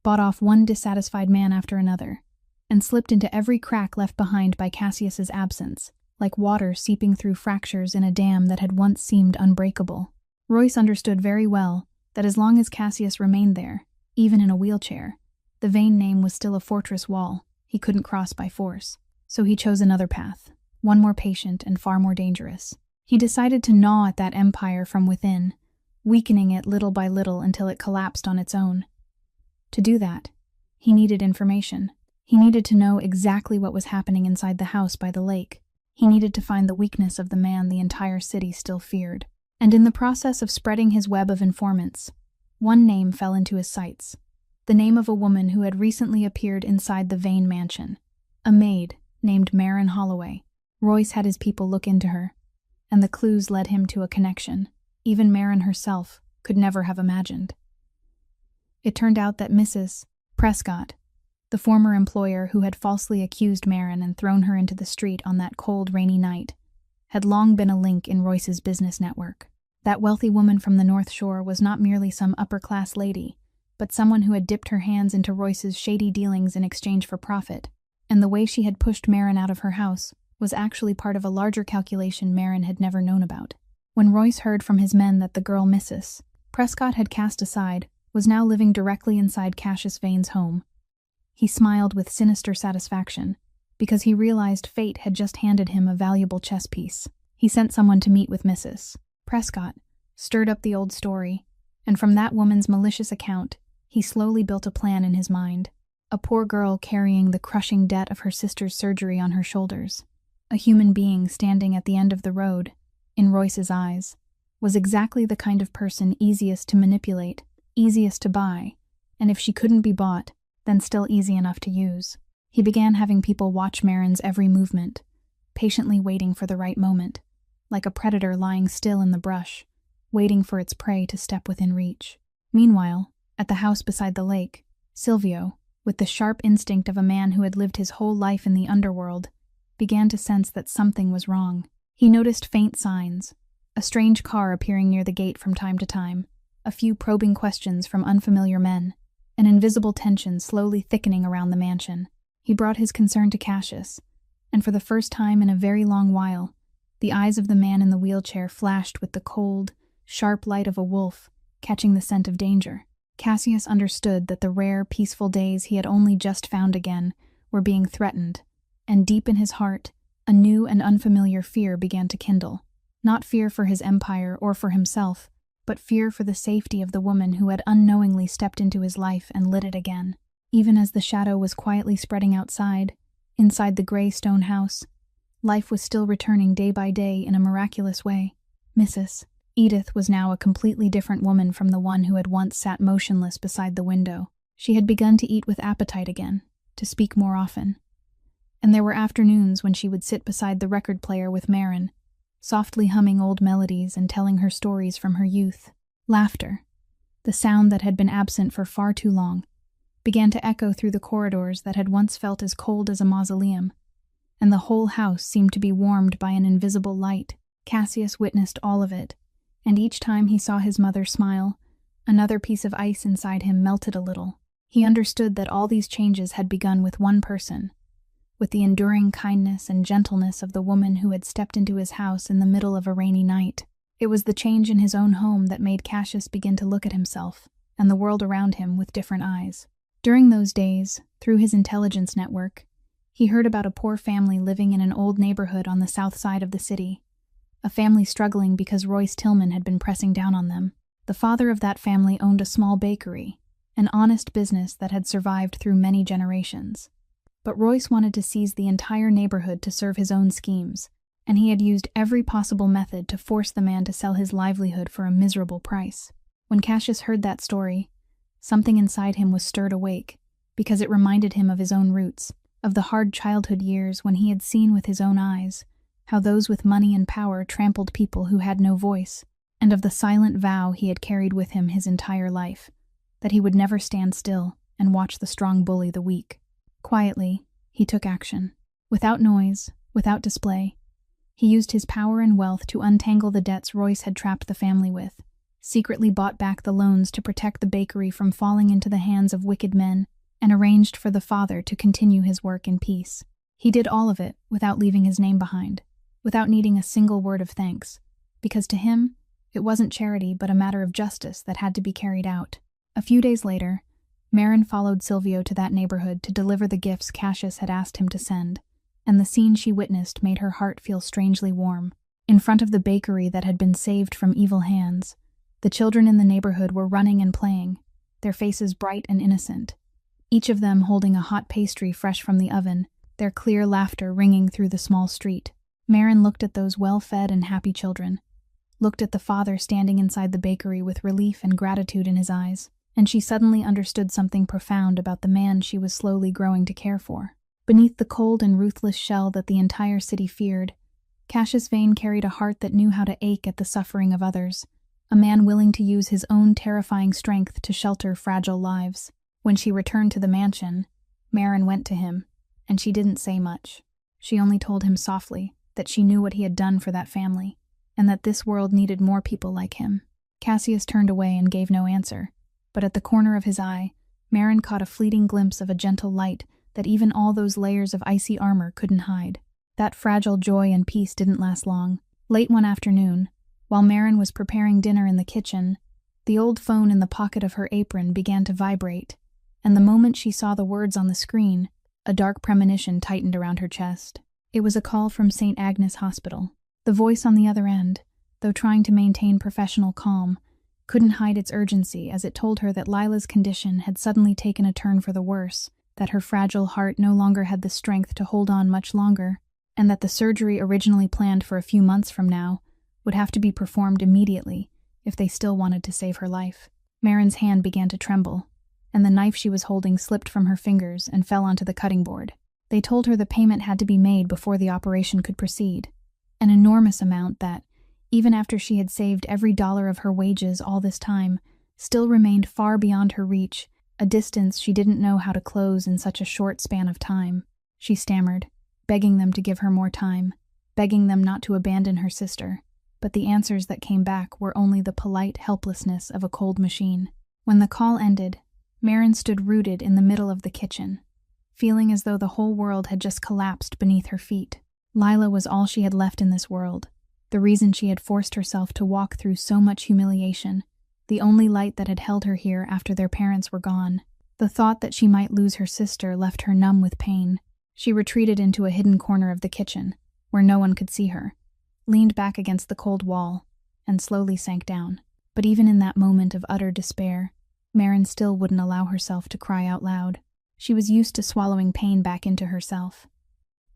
bought off one dissatisfied man after another, and slipped into every crack left behind by Cassius's absence, like water seeping through fractures in a dam that had once seemed unbreakable. Royce understood very well that as long as Cassius remained there, even in a wheelchair, the Vane name was still a fortress wall he couldn't cross by force. So he chose another path, one more patient and far more dangerous. He decided to gnaw at that empire from within, weakening it little by little until it collapsed on its own. To do that, he needed information. He needed to know exactly what was happening inside the house by the lake. He needed to find the weakness of the man the entire city still feared. And in the process of spreading his web of informants, one name fell into his sights. The name of a woman who had recently appeared inside the Vane mansion. A maid named Marin Holloway. Royce had his people look into her, and the clues led him to a connection even Marin herself could never have imagined. It turned out that Mrs. Prescott, the former employer who had falsely accused Marin and thrown her into the street on that cold, rainy night, had long been a link in Royce's business network. That wealthy woman from the North Shore was not merely some upper-class lady, but someone who had dipped her hands into Royce's shady dealings in exchange for profit, and the way she had pushed Marin out of her house was actually part of a larger calculation Marin had never known about. When Royce heard from his men that the girl Mrs. Prescott had cast aside was now living directly inside Cassius Vane's home, he smiled with sinister satisfaction, because he realized fate had just handed him a valuable chess piece. He sent someone to meet with Mrs. Prescott, stirred up the old story, and from that woman's malicious account, he slowly built a plan in his mind. A poor girl carrying the crushing debt of her sister's surgery on her shoulders, a human being standing at the end of the road, in Royce's eyes, was exactly the kind of person easiest to manipulate, easiest to buy, and if she couldn't be bought, then still easy enough to use. He began having people watch Marin's every movement, patiently waiting for the right moment, like a predator lying still in the brush, waiting for its prey to step within reach. Meanwhile, at the house beside the lake, Silvio, with the sharp instinct of a man who had lived his whole life in the underworld, began to sense that something was wrong. He noticed faint signs, a strange car appearing near the gate from time to time, a few probing questions from unfamiliar men, an invisible tension slowly thickening around the mansion. He brought his concern to Cassius, and for the first time in a very long while, the eyes of the man in the wheelchair flashed with the cold, sharp light of a wolf, catching the scent of danger. Cassius understood that the rare, peaceful days he had only just found again were being threatened, and deep in his heart, a new and unfamiliar fear began to kindle. Not fear for his empire or for himself, but fear for the safety of the woman who had unknowingly stepped into his life and lit it again. Even as the shadow was quietly spreading outside, inside the gray stone house, life was still returning day by day in a miraculous way. Mrs. Edith was now a completely different woman from the one who had once sat motionless beside the window. She had begun to eat with appetite again, to speak more often. And there were afternoons when she would sit beside the record player with Marin, softly humming old melodies and telling her stories from her youth. Laughter, the sound that had been absent for far too long, began to echo through the corridors that had once felt as cold as a mausoleum, and the whole house seemed to be warmed by an invisible light. Cassius witnessed all of it, and each time he saw his mother smile, another piece of ice inside him melted a little. He understood that all these changes had begun with one person, with the enduring kindness and gentleness of the woman who had stepped into his house in the middle of a rainy night. It was the change in his own home that made Cassius begin to look at himself and the world around him with different eyes. During those days, through his intelligence network, he heard about a poor family living in an old neighborhood on the south side of the city, a family struggling because Royce Tillman had been pressing down on them. The father of that family owned a small bakery, an honest business that had survived through many generations. But Royce wanted to seize the entire neighborhood to serve his own schemes, and he had used every possible method to force the man to sell his livelihood for a miserable price. When Cassius heard that story, something inside him was stirred awake, because it reminded him of his own roots, of the hard childhood years when he had seen with his own eyes how those with money and power trampled people who had no voice, and of the silent vow he had carried with him his entire life, that he would never stand still and watch the strong bully the weak. Quietly, he took action. Without noise, without display, he used his power and wealth to untangle the debts Royce had trapped the family with, secretly bought back the loans to protect the bakery from falling into the hands of wicked men, and arranged for the father to continue his work in peace. He did all of it without leaving his name behind, without needing a single word of thanks, because to him, it wasn't charity but a matter of justice that had to be carried out. A few days later, Marin followed Silvio to that neighborhood to deliver the gifts Cassius had asked him to send, and the scene she witnessed made her heart feel strangely warm. In front of the bakery that had been saved from evil hands, the children in the neighborhood were running and playing, their faces bright and innocent, each of them holding a hot pastry fresh from the oven, their clear laughter ringing through the small street. Marin looked at those well-fed and happy children, looked at the father standing inside the bakery with relief and gratitude in his eyes, and she suddenly understood something profound about the man she was slowly growing to care for. Beneath the cold and ruthless shell that the entire city feared, Cassius Vane carried a heart that knew how to ache at the suffering of others, a man willing to use his own terrifying strength to shelter fragile lives. When she returned to the mansion, Marin went to him, and she didn't say much. She only told him softly that she knew what he had done for that family, and that this world needed more people like him. Cassius turned away and gave no answer, but at the corner of his eye, Marin caught a fleeting glimpse of a gentle light that even all those layers of icy armor couldn't hide. That fragile joy and peace didn't last long. Late one afternoon, while Marin was preparing dinner in the kitchen, the old phone in the pocket of her apron began to vibrate, and the moment she saw the words on the screen, a dark premonition tightened around her chest. It was a call from St. Agnes Hospital. The voice on the other end, though trying to maintain professional calm, couldn't hide its urgency as it told her that Lila's condition had suddenly taken a turn for the worse, that her fragile heart no longer had the strength to hold on much longer, and that the surgery originally planned for a few months from now would have to be performed immediately if they still wanted to save her life. Marin's hand began to tremble, and the knife she was holding slipped from her fingers and fell onto the cutting board. They told her the payment had to be made before the operation could proceed, an enormous amount that, even after she had saved every dollar of her wages all this time, still remained far beyond her reach, a distance she didn't know how to close in such a short span of time. She stammered, begging them to give her more time, begging them not to abandon her sister, but the answers that came back were only the polite helplessness of a cold machine. When the call ended, Marin stood rooted in the middle of the kitchen, feeling as though the whole world had just collapsed beneath her feet. Lila was all she had left in this world, the reason she had forced herself to walk through so much humiliation, the only light that had held her here after their parents were gone. The thought that she might lose her sister left her numb with pain. She retreated into a hidden corner of the kitchen, where no one could see her, leaned back against the cold wall, and slowly sank down. But even in that moment of utter despair, Marin still wouldn't allow herself to cry out loud. She was used to swallowing pain back into herself.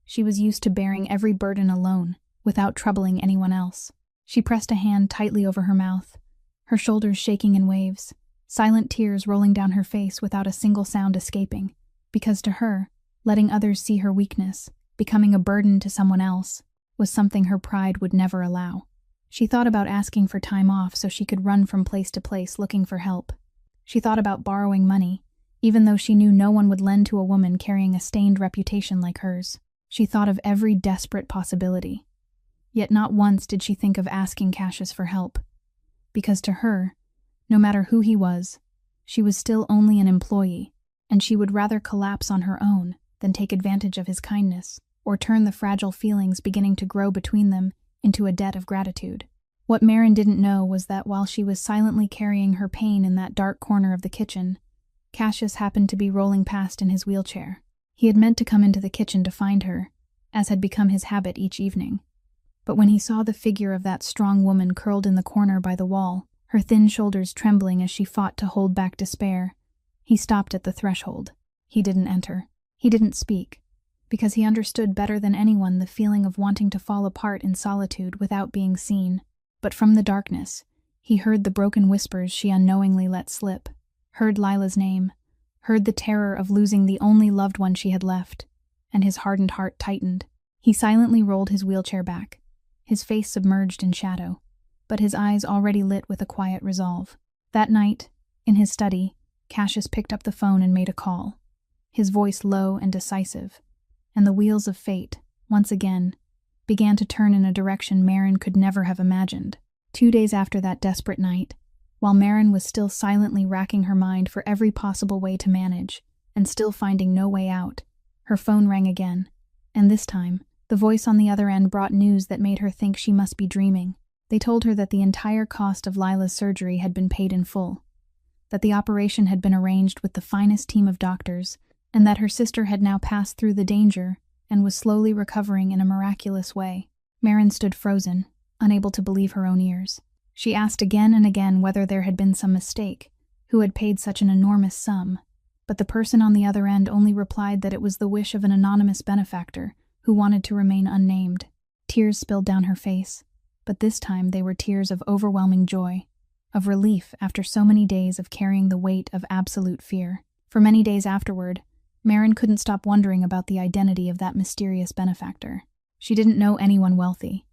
She was used to bearing every burden alone, without troubling anyone else. She pressed a hand tightly over her mouth, her shoulders shaking in waves, silent tears rolling down her face without a single sound escaping, because to her, letting others see her weakness, becoming a burden to someone else, was something her pride would never allow. She thought about asking for time off so she could run from place to place looking for help. She thought about borrowing money, even though she knew no one would lend to a woman carrying a stained reputation like hers. She thought of every desperate possibility. Yet not once did she think of asking Cassius for help, because to her, no matter who he was, she was still only an employee, and she would rather collapse on her own than take advantage of his kindness, or turn the fragile feelings beginning to grow between them into a debt of gratitude. What Marin didn't know was that while she was silently carrying her pain in that dark corner of the kitchen, Cassius happened to be rolling past in his wheelchair. He had meant to come into the kitchen to find her, as had become his habit each evening. But when he saw the figure of that strong woman curled in the corner by the wall, her thin shoulders trembling as she fought to hold back despair, he stopped at the threshold. He didn't enter. He didn't speak, because he understood better than anyone the feeling of wanting to fall apart in solitude without being seen. But from the darkness, he heard the broken whispers she unknowingly let slip, heard Lila's name, heard the terror of losing the only loved one she had left, and his hardened heart tightened. He silently rolled his wheelchair back, his face submerged in shadow, but his eyes already lit with a quiet resolve. That night, in his study, Cassius picked up the phone and made a call, his voice low and decisive, and the wheels of fate, once again, began to turn in a direction Marin could never have imagined. 2 days after that desperate night, while Marin was still silently racking her mind for every possible way to manage, and still finding no way out, her phone rang again, and this time, the voice on the other end brought news that made her think she must be dreaming. They told her that the entire cost of Lila's surgery had been paid in full, that the operation had been arranged with the finest team of doctors, and that her sister had now passed through the danger and was slowly recovering in a miraculous way. Marin stood frozen, unable to believe her own ears. She asked again and again whether there had been some mistake, who had paid such an enormous sum, but the person on the other end only replied that it was the wish of an anonymous benefactor who wanted to remain unnamed. Tears spilled down her face, but this time they were tears of overwhelming joy, of relief after so many days of carrying the weight of absolute fear. For many days afterward, Marin couldn't stop wondering about the identity of that mysterious benefactor. She didn't know anyone wealthy.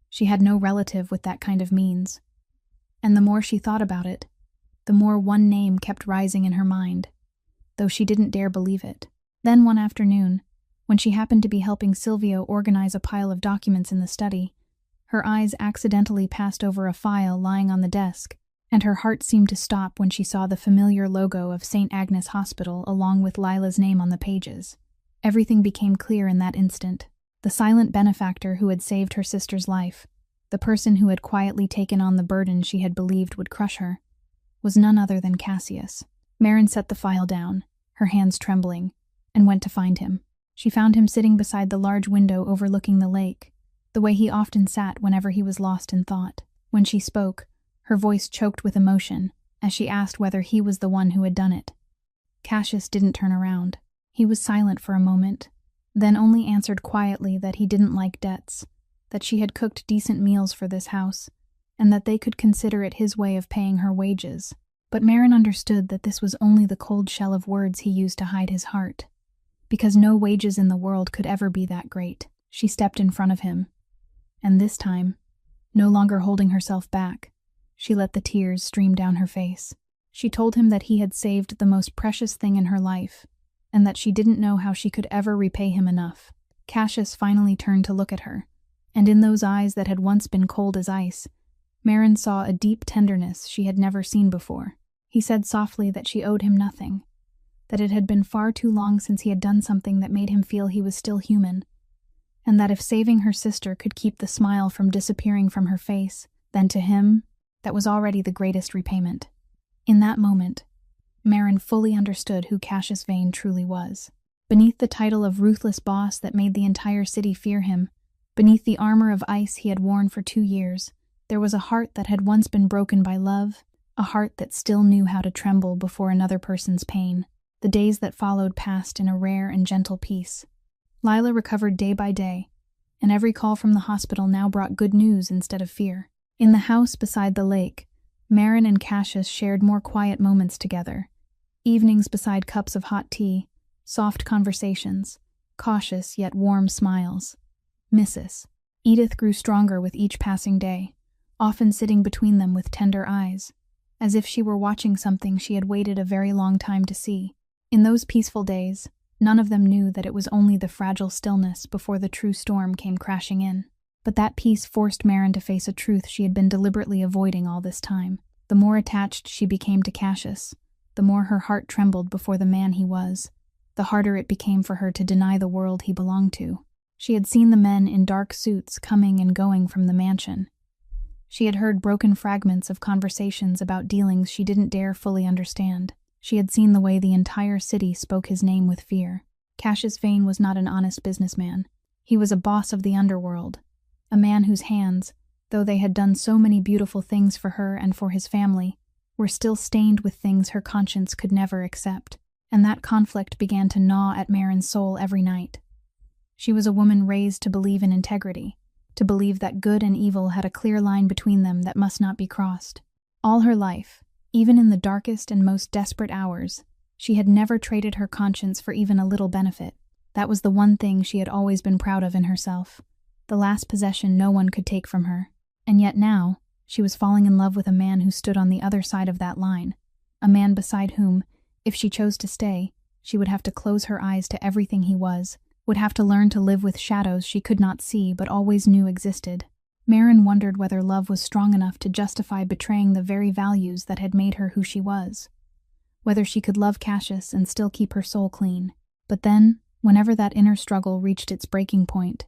She had no relative with that kind of means. And the more she thought about it, the more one name kept rising in her mind, though she didn't dare believe it. Then one afternoon, when she happened to be helping Silvio organize a pile of documents in the study, her eyes accidentally passed over a file lying on the desk, and her heart seemed to stop when she saw the familiar logo of St. Agnes Hospital along with Lila's name on the pages. Everything became clear in that instant. The silent benefactor who had saved her sister's life, the person who had quietly taken on the burden she had believed would crush her, was none other than Cassius. Marin set the file down, her hands trembling, and went to find him. She found him sitting beside the large window overlooking the lake, the way he often sat whenever he was lost in thought. When she spoke, her voice choked with emotion as she asked whether he was the one who had done it. Cassius didn't turn around. He was silent for a moment, then only answered quietly that he didn't like debts, that she had cooked decent meals for this house, and that they could consider it his way of paying her wages. But Marin understood that this was only the cold shell of words he used to hide his heart. Because no wages in the world could ever be that great, she stepped in front of him. And this time, no longer holding herself back, she let the tears stream down her face. She told him that he had saved the most precious thing in her life, and that she didn't know how she could ever repay him enough. Cassius finally turned to look at her, and in those eyes that had once been cold as ice, Marin saw a deep tenderness she had never seen before. He said softly that she owed him nothing, that it had been far too long since he had done something that made him feel he was still human, and that if saving her sister could keep the smile from disappearing from her face, then to him, that was already the greatest repayment. In that moment, Marin fully understood who Cassius Vane truly was. Beneath the title of ruthless boss that made the entire city fear him, beneath the armor of ice he had worn for 2 years, there was a heart that had once been broken by love, a heart that still knew how to tremble before another person's pain. The days that followed passed in a rare and gentle peace. Lila recovered day by day, and every call from the hospital now brought good news instead of fear. In the house beside the lake, Marin and Cassius shared more quiet moments together. Evenings beside cups of hot tea, soft conversations, cautious yet warm smiles. Mrs. Edith grew stronger with each passing day, often sitting between them with tender eyes, as if she were watching something she had waited a very long time to see. In those peaceful days, none of them knew that it was only the fragile stillness before the true storm came crashing in. But that peace forced Marin to face a truth she had been deliberately avoiding all this time. The more attached she became to Cassius, the more her heart trembled before the man he was, the harder it became for her to deny the world he belonged to. She had seen the men in dark suits coming and going from the mansion. She had heard broken fragments of conversations about dealings she didn't dare fully understand. She had seen the way the entire city spoke his name with fear. Cassius Vane was not an honest businessman. He was a boss of the underworld, a man whose hands, though they had done so many beautiful things for her and for his family, were still stained with things her conscience could never accept. And that conflict began to gnaw at Marin's soul every night. She was a woman raised to believe in integrity, to believe that good and evil had a clear line between them that must not be crossed. All her life, even in the darkest and most desperate hours, she had never traded her conscience for even a little benefit. That was the one thing she had always been proud of in herself, the last possession no one could take from her. And yet now, she was falling in love with a man who stood on the other side of that line, a man beside whom, if she chose to stay, she would have to close her eyes to everything he was, would have to learn to live with shadows she could not see but always knew existed. Marin wondered whether love was strong enough to justify betraying the very values that had made her who she was, whether she could love Cassius and still keep her soul clean. But then, whenever that inner struggle reached its breaking point,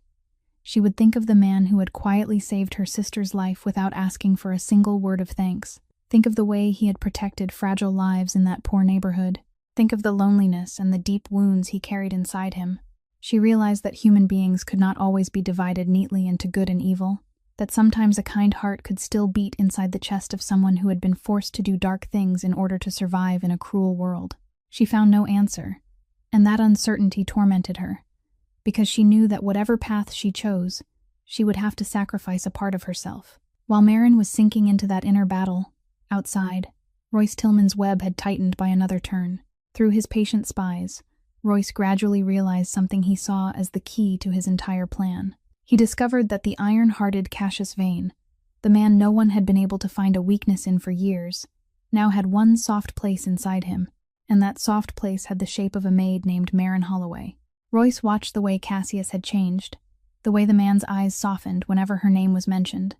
she would think of the man who had quietly saved her sister's life without asking for a single word of thanks. Think of the way he had protected fragile lives in that poor neighborhood. Think of the loneliness and the deep wounds he carried inside him. She realized that human beings could not always be divided neatly into good and evil, that sometimes a kind heart could still beat inside the chest of someone who had been forced to do dark things in order to survive in a cruel world. She found no answer, and that uncertainty tormented her, because she knew that whatever path she chose, she would have to sacrifice a part of herself. While Marin was sinking into that inner battle, outside, Royce Tillman's web had tightened by another turn. Through his patient spies, Royce gradually realized something he saw as the key to his entire plan. He discovered that the iron-hearted Cassius Vane, the man no one had been able to find a weakness in for years, now had one soft place inside him, and that soft place had the shape of a maid named Marin Holloway. Royce watched the way Cassius had changed, the way the man's eyes softened whenever her name was mentioned,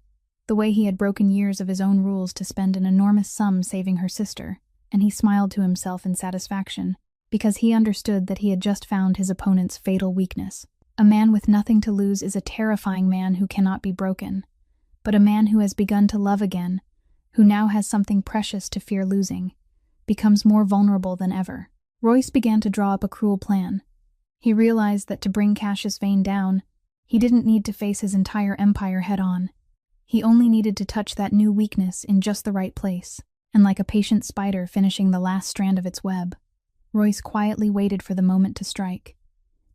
the way he had broken years of his own rules to spend an enormous sum saving her sister, and he smiled to himself in satisfaction, because he understood that he had just found his opponent's fatal weakness. A man with nothing to lose is a terrifying man who cannot be broken, but a man who has begun to love again, who now has something precious to fear losing, becomes more vulnerable than ever. Royce began to draw up a cruel plan. He realized that to bring Cassius Vane down, he didn't need to face his entire empire head-on. He only needed to touch that new weakness in just the right place, and like a patient spider finishing the last strand of its web, Royce quietly waited for the moment to strike,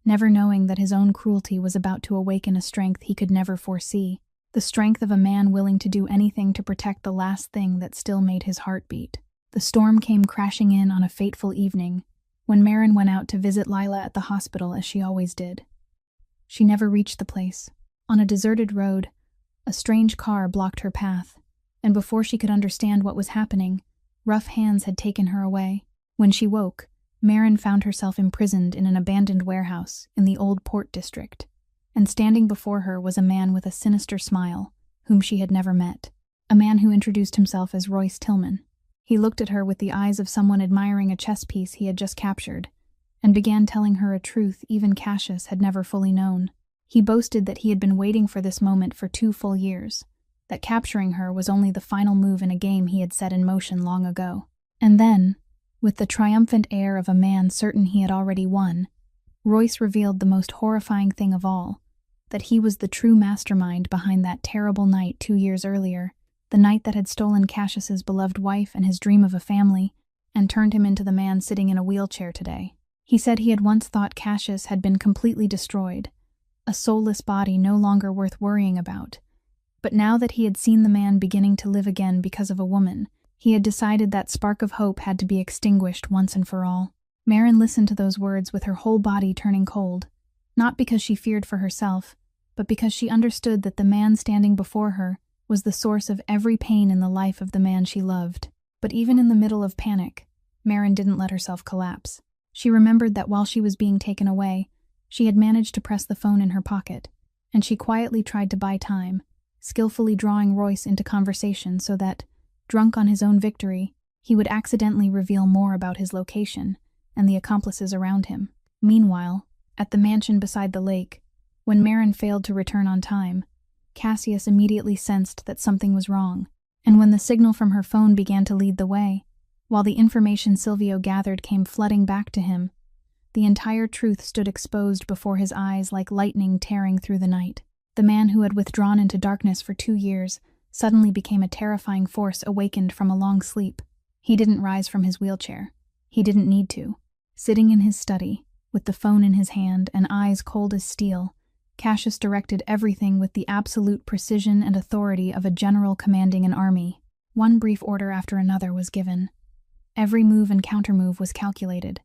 never knowing that his own cruelty was about to awaken a strength he could never foresee, the strength of a man willing to do anything to protect the last thing that still made his heart beat. The storm came crashing in on a fateful evening, when Marin went out to visit Lila at the hospital as she always did. She never reached the place. On a deserted road, a strange car blocked her path, and before she could understand what was happening, rough hands had taken her away. When she woke, Marin found herself imprisoned in an abandoned warehouse in the old port district, and standing before her was a man with a sinister smile, whom she had never met. A man who introduced himself as Royce Tillman. He looked at her with the eyes of someone admiring a chess piece he had just captured, and began telling her a truth even Cassius had never fully known. He boasted that he had been waiting for this moment for 2 full years, that capturing her was only the final move in a game he had set in motion long ago. And then, with the triumphant air of a man certain he had already won, Royce revealed the most horrifying thing of all, that he was the true mastermind behind that terrible night 2 years earlier, the night that had stolen Cassius's beloved wife and his dream of a family, and turned him into the man sitting in a wheelchair today. He said he had once thought Cassius had been completely destroyed, a soulless body no longer worth worrying about. But now that he had seen the man beginning to live again because of a woman, he had decided that spark of hope had to be extinguished once and for all. Marin listened to those words with her whole body turning cold, not because she feared for herself, but because she understood that the man standing before her was the source of every pain in the life of the man she loved. But even in the middle of panic, Marin didn't let herself collapse. She remembered that while she was being taken away, she had managed to press the phone in her pocket, and she quietly tried to buy time, skillfully drawing Royce into conversation so that, drunk on his own victory, he would accidentally reveal more about his location and the accomplices around him. Meanwhile, at the mansion beside the lake, when Marin failed to return on time, Cassius immediately sensed that something was wrong, and when the signal from her phone began to lead the way, while the information Silvio gathered came flooding back to him, the entire truth stood exposed before his eyes like lightning tearing through the night. The man who had withdrawn into darkness for 2 years suddenly became a terrifying force awakened from a long sleep. He didn't rise from his wheelchair. He didn't need to. Sitting in his study, with the phone in his hand and eyes cold as steel, Cassius directed everything with the absolute precision and authority of a general commanding an army. One brief order after another was given. Every move and countermove was calculated,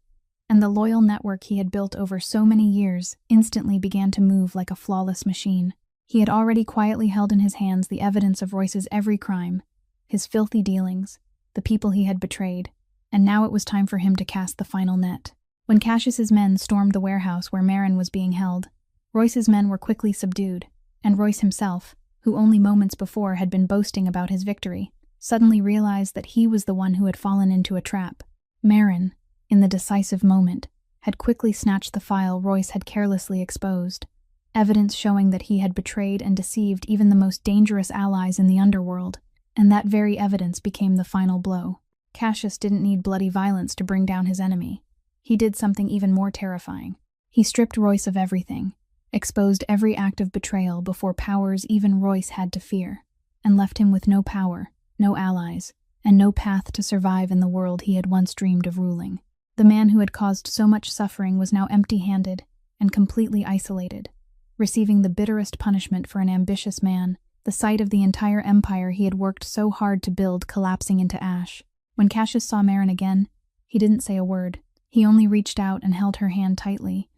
and the loyal network he had built over so many years instantly began to move like a flawless machine. He had already quietly held in his hands the evidence of Royce's every crime, his filthy dealings, the people he had betrayed, and now it was time for him to cast the final net. When Cassius's men stormed the warehouse where Marin was being held, Royce's men were quickly subdued, and Royce himself, who only moments before had been boasting about his victory, suddenly realized that he was the one who had fallen into a trap. Marin, in the decisive moment, had quickly snatched the file Royce had carelessly exposed, evidence showing that he had betrayed and deceived even the most dangerous allies in the underworld, and that very evidence became the final blow. Cassius didn't need bloody violence to bring down his enemy. He did something even more terrifying. He stripped Royce of everything, exposed every act of betrayal before powers even Royce had to fear, and left him with no power, no allies, and no path to survive in the world he had once dreamed of ruling. The man who had caused so much suffering was now empty-handed and completely isolated, receiving the bitterest punishment for an ambitious man, the sight of the entire empire he had worked so hard to build collapsing into ash. When Cassius saw Marin again, he didn't say a word. He only reached out and held her hand tightly,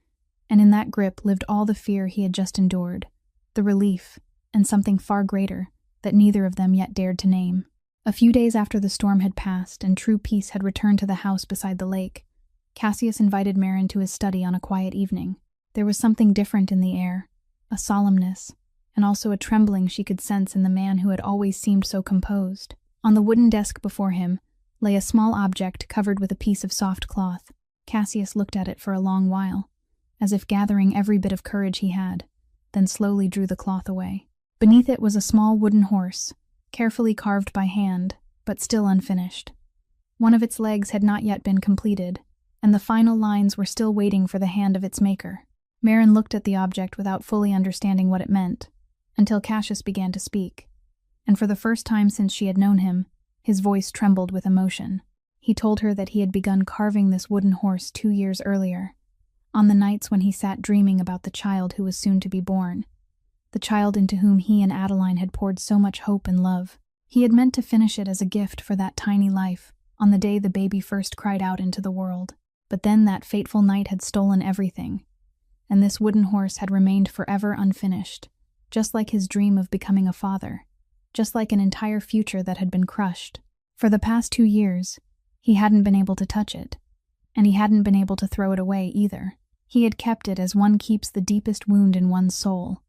and in that grip lived all the fear he had just endured, the relief, and something far greater that neither of them yet dared to name. A few days after the storm had passed and true peace had returned to the house beside the lake, Cassius invited Marin to his study on a quiet evening. There was something different in the air, a solemnness, and also a trembling she could sense in the man who had always seemed so composed. On the wooden desk before him lay a small object covered with a piece of soft cloth. Cassius looked at it for a long while, as if gathering every bit of courage he had, then slowly drew the cloth away. Beneath it was a small wooden horse, carefully carved by hand, but still unfinished. One of its legs had not yet been completed, and the final lines were still waiting for the hand of its maker. Marin looked at the object without fully understanding what it meant, until Cassius began to speak, and for the first time since she had known him, his voice trembled with emotion. He told her that he had begun carving this wooden horse 2 years earlier, on the nights when he sat dreaming about the child who was soon to be born, the child into whom he and Adeline had poured so much hope and love. He had meant to finish it as a gift for that tiny life, on the day the baby first cried out into the world. But then that fateful night had stolen everything, and this wooden horse had remained forever unfinished, just like his dream of becoming a father, just like an entire future that had been crushed. For the past 2 years, he hadn't been able to touch it, and he hadn't been able to throw it away either. He had kept it as one keeps the deepest wound in one's soul,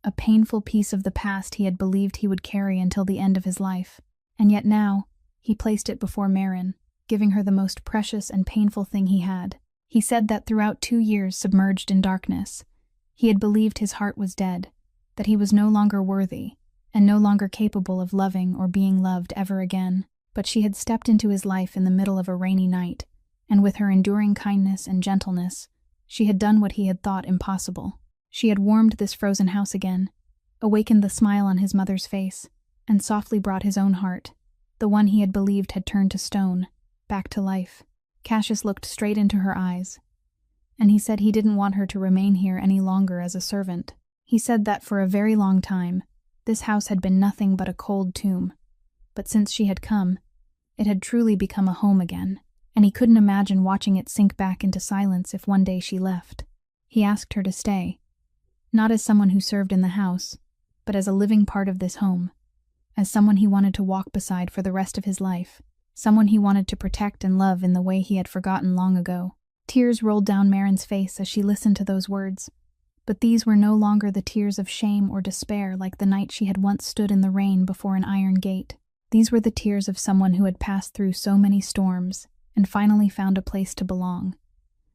a painful piece of the past he had believed he would carry until the end of his life. And yet now, he placed it before Marin, giving her the most precious and painful thing he had. He said that throughout 2 years submerged in darkness, he had believed his heart was dead, that he was no longer worthy, and no longer capable of loving or being loved ever again. But she had stepped into his life in the middle of a rainy night, and with her enduring kindness and gentleness, she had done what he had thought impossible. She had warmed this frozen house again, awakened the smile on his mother's face, and softly brought his own heart, the one he had believed had turned to stone, back to life. Cassius looked straight into her eyes, and he said he didn't want her to remain here any longer as a servant. He said that for a very long time, this house had been nothing but a cold tomb, but since she had come, it had truly become a home again, and he couldn't imagine watching it sink back into silence if one day she left. He asked her to stay, not as someone who served in the house, but as a living part of this home, as someone he wanted to walk beside for the rest of his life, someone he wanted to protect and love in the way he had forgotten long ago. Tears rolled down Marin's face as she listened to those words, but these were no longer the tears of shame or despair like the night she had once stood in the rain before an iron gate. These were the tears of someone who had passed through so many storms and finally found a place to belong.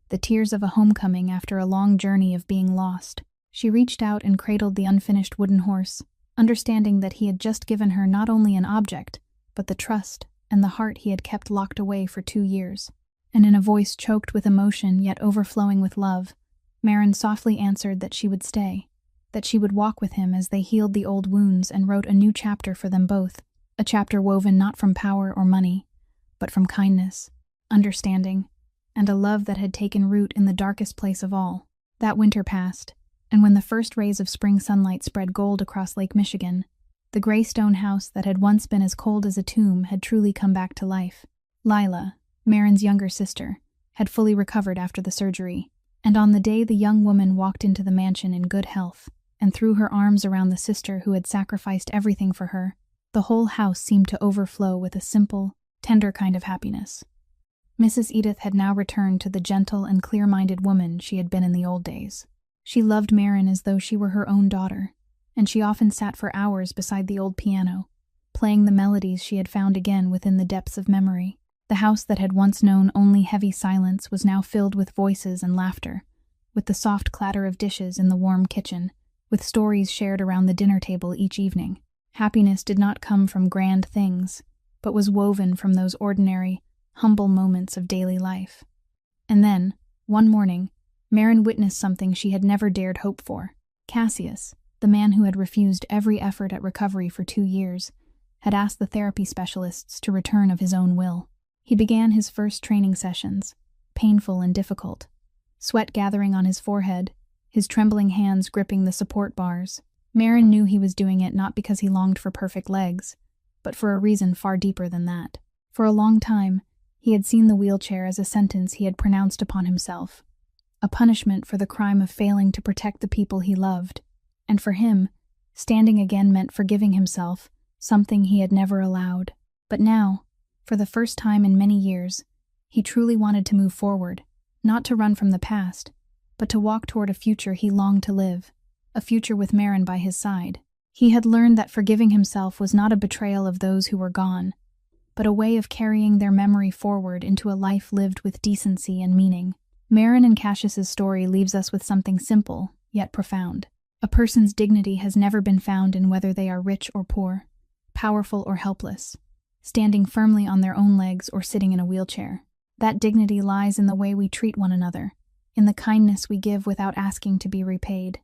The tears of a homecoming after a long journey of being lost. She reached out and cradled the unfinished wooden horse, understanding that he had just given her not only an object, but the trust and the heart he had kept locked away for 2 years. And in a voice choked with emotion yet overflowing with love, Marin softly answered that she would stay, that she would walk with him as they healed the old wounds and wrote a new chapter for them both, a chapter woven not from power or money, but from kindness, understanding, and a love that had taken root in the darkest place of all. That winter passed, and when the first rays of spring sunlight spread gold across Lake Michigan, the gray stone house that had once been as cold as a tomb had truly come back to life. Lila, Marin's younger sister, had fully recovered after the surgery, and on the day the young woman walked into the mansion in good health and threw her arms around the sister who had sacrificed everything for her, the whole house seemed to overflow with a simple, tender kind of happiness. Mrs. Edith had now returned to the gentle and clear-minded woman she had been in the old days. She loved Marin as though she were her own daughter, and she often sat for hours beside the old piano, playing the melodies she had found again within the depths of memory. The house that had once known only heavy silence was now filled with voices and laughter, with the soft clatter of dishes in the warm kitchen, with stories shared around the dinner table each evening. Happiness did not come from grand things, but was woven from those ordinary, humble moments of daily life. And then, one morning, Marin witnessed something she had never dared hope for. Cassius, the man who had refused every effort at recovery for 2 years, had asked the therapy specialists to return of his own will. He began his first training sessions, painful and difficult, sweat gathering on his forehead, his trembling hands gripping the support bars. Marin knew he was doing it not because he longed for perfect legs, but for a reason far deeper than that. For a long time, he had seen the wheelchair as a sentence he had pronounced upon himself, a punishment for the crime of failing to protect the people he loved. And for him, standing again meant forgiving himself, something he had never allowed. But now, for the first time in many years, he truly wanted to move forward, not to run from the past, but to walk toward a future he longed to live, a future with Marin by his side. He had learned that forgiving himself was not a betrayal of those who were gone, but a way of carrying their memory forward into a life lived with decency and meaning. Marin and Cassius's story leaves us with something simple, yet profound. A person's dignity has never been found in whether they are rich or poor, powerful or helpless, standing firmly on their own legs or sitting in a wheelchair. That dignity lies in the way we treat one another, in the kindness we give without asking to be repaid,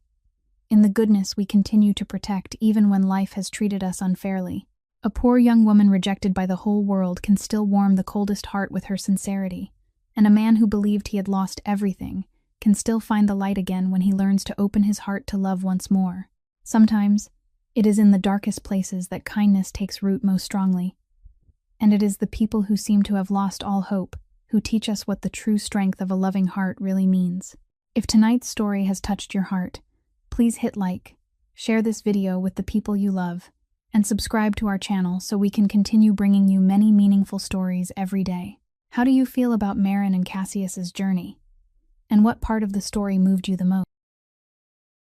in the goodness we continue to protect even when life has treated us unfairly. A poor young woman rejected by the whole world can still warm the coldest heart with her sincerity, and a man who believed he had lost everything can still find the light again when he learns to open his heart to love once more. Sometimes, it is in the darkest places that kindness takes root most strongly. And it is the people who seem to have lost all hope who teach us what the true strength of a loving heart really means. If tonight's story has touched your heart, please hit like, share this video with the people you love, and subscribe to our channel so we can continue bringing you many meaningful stories every day. How do you feel about Marin and Cassius's journey? And what part of the story moved you the most?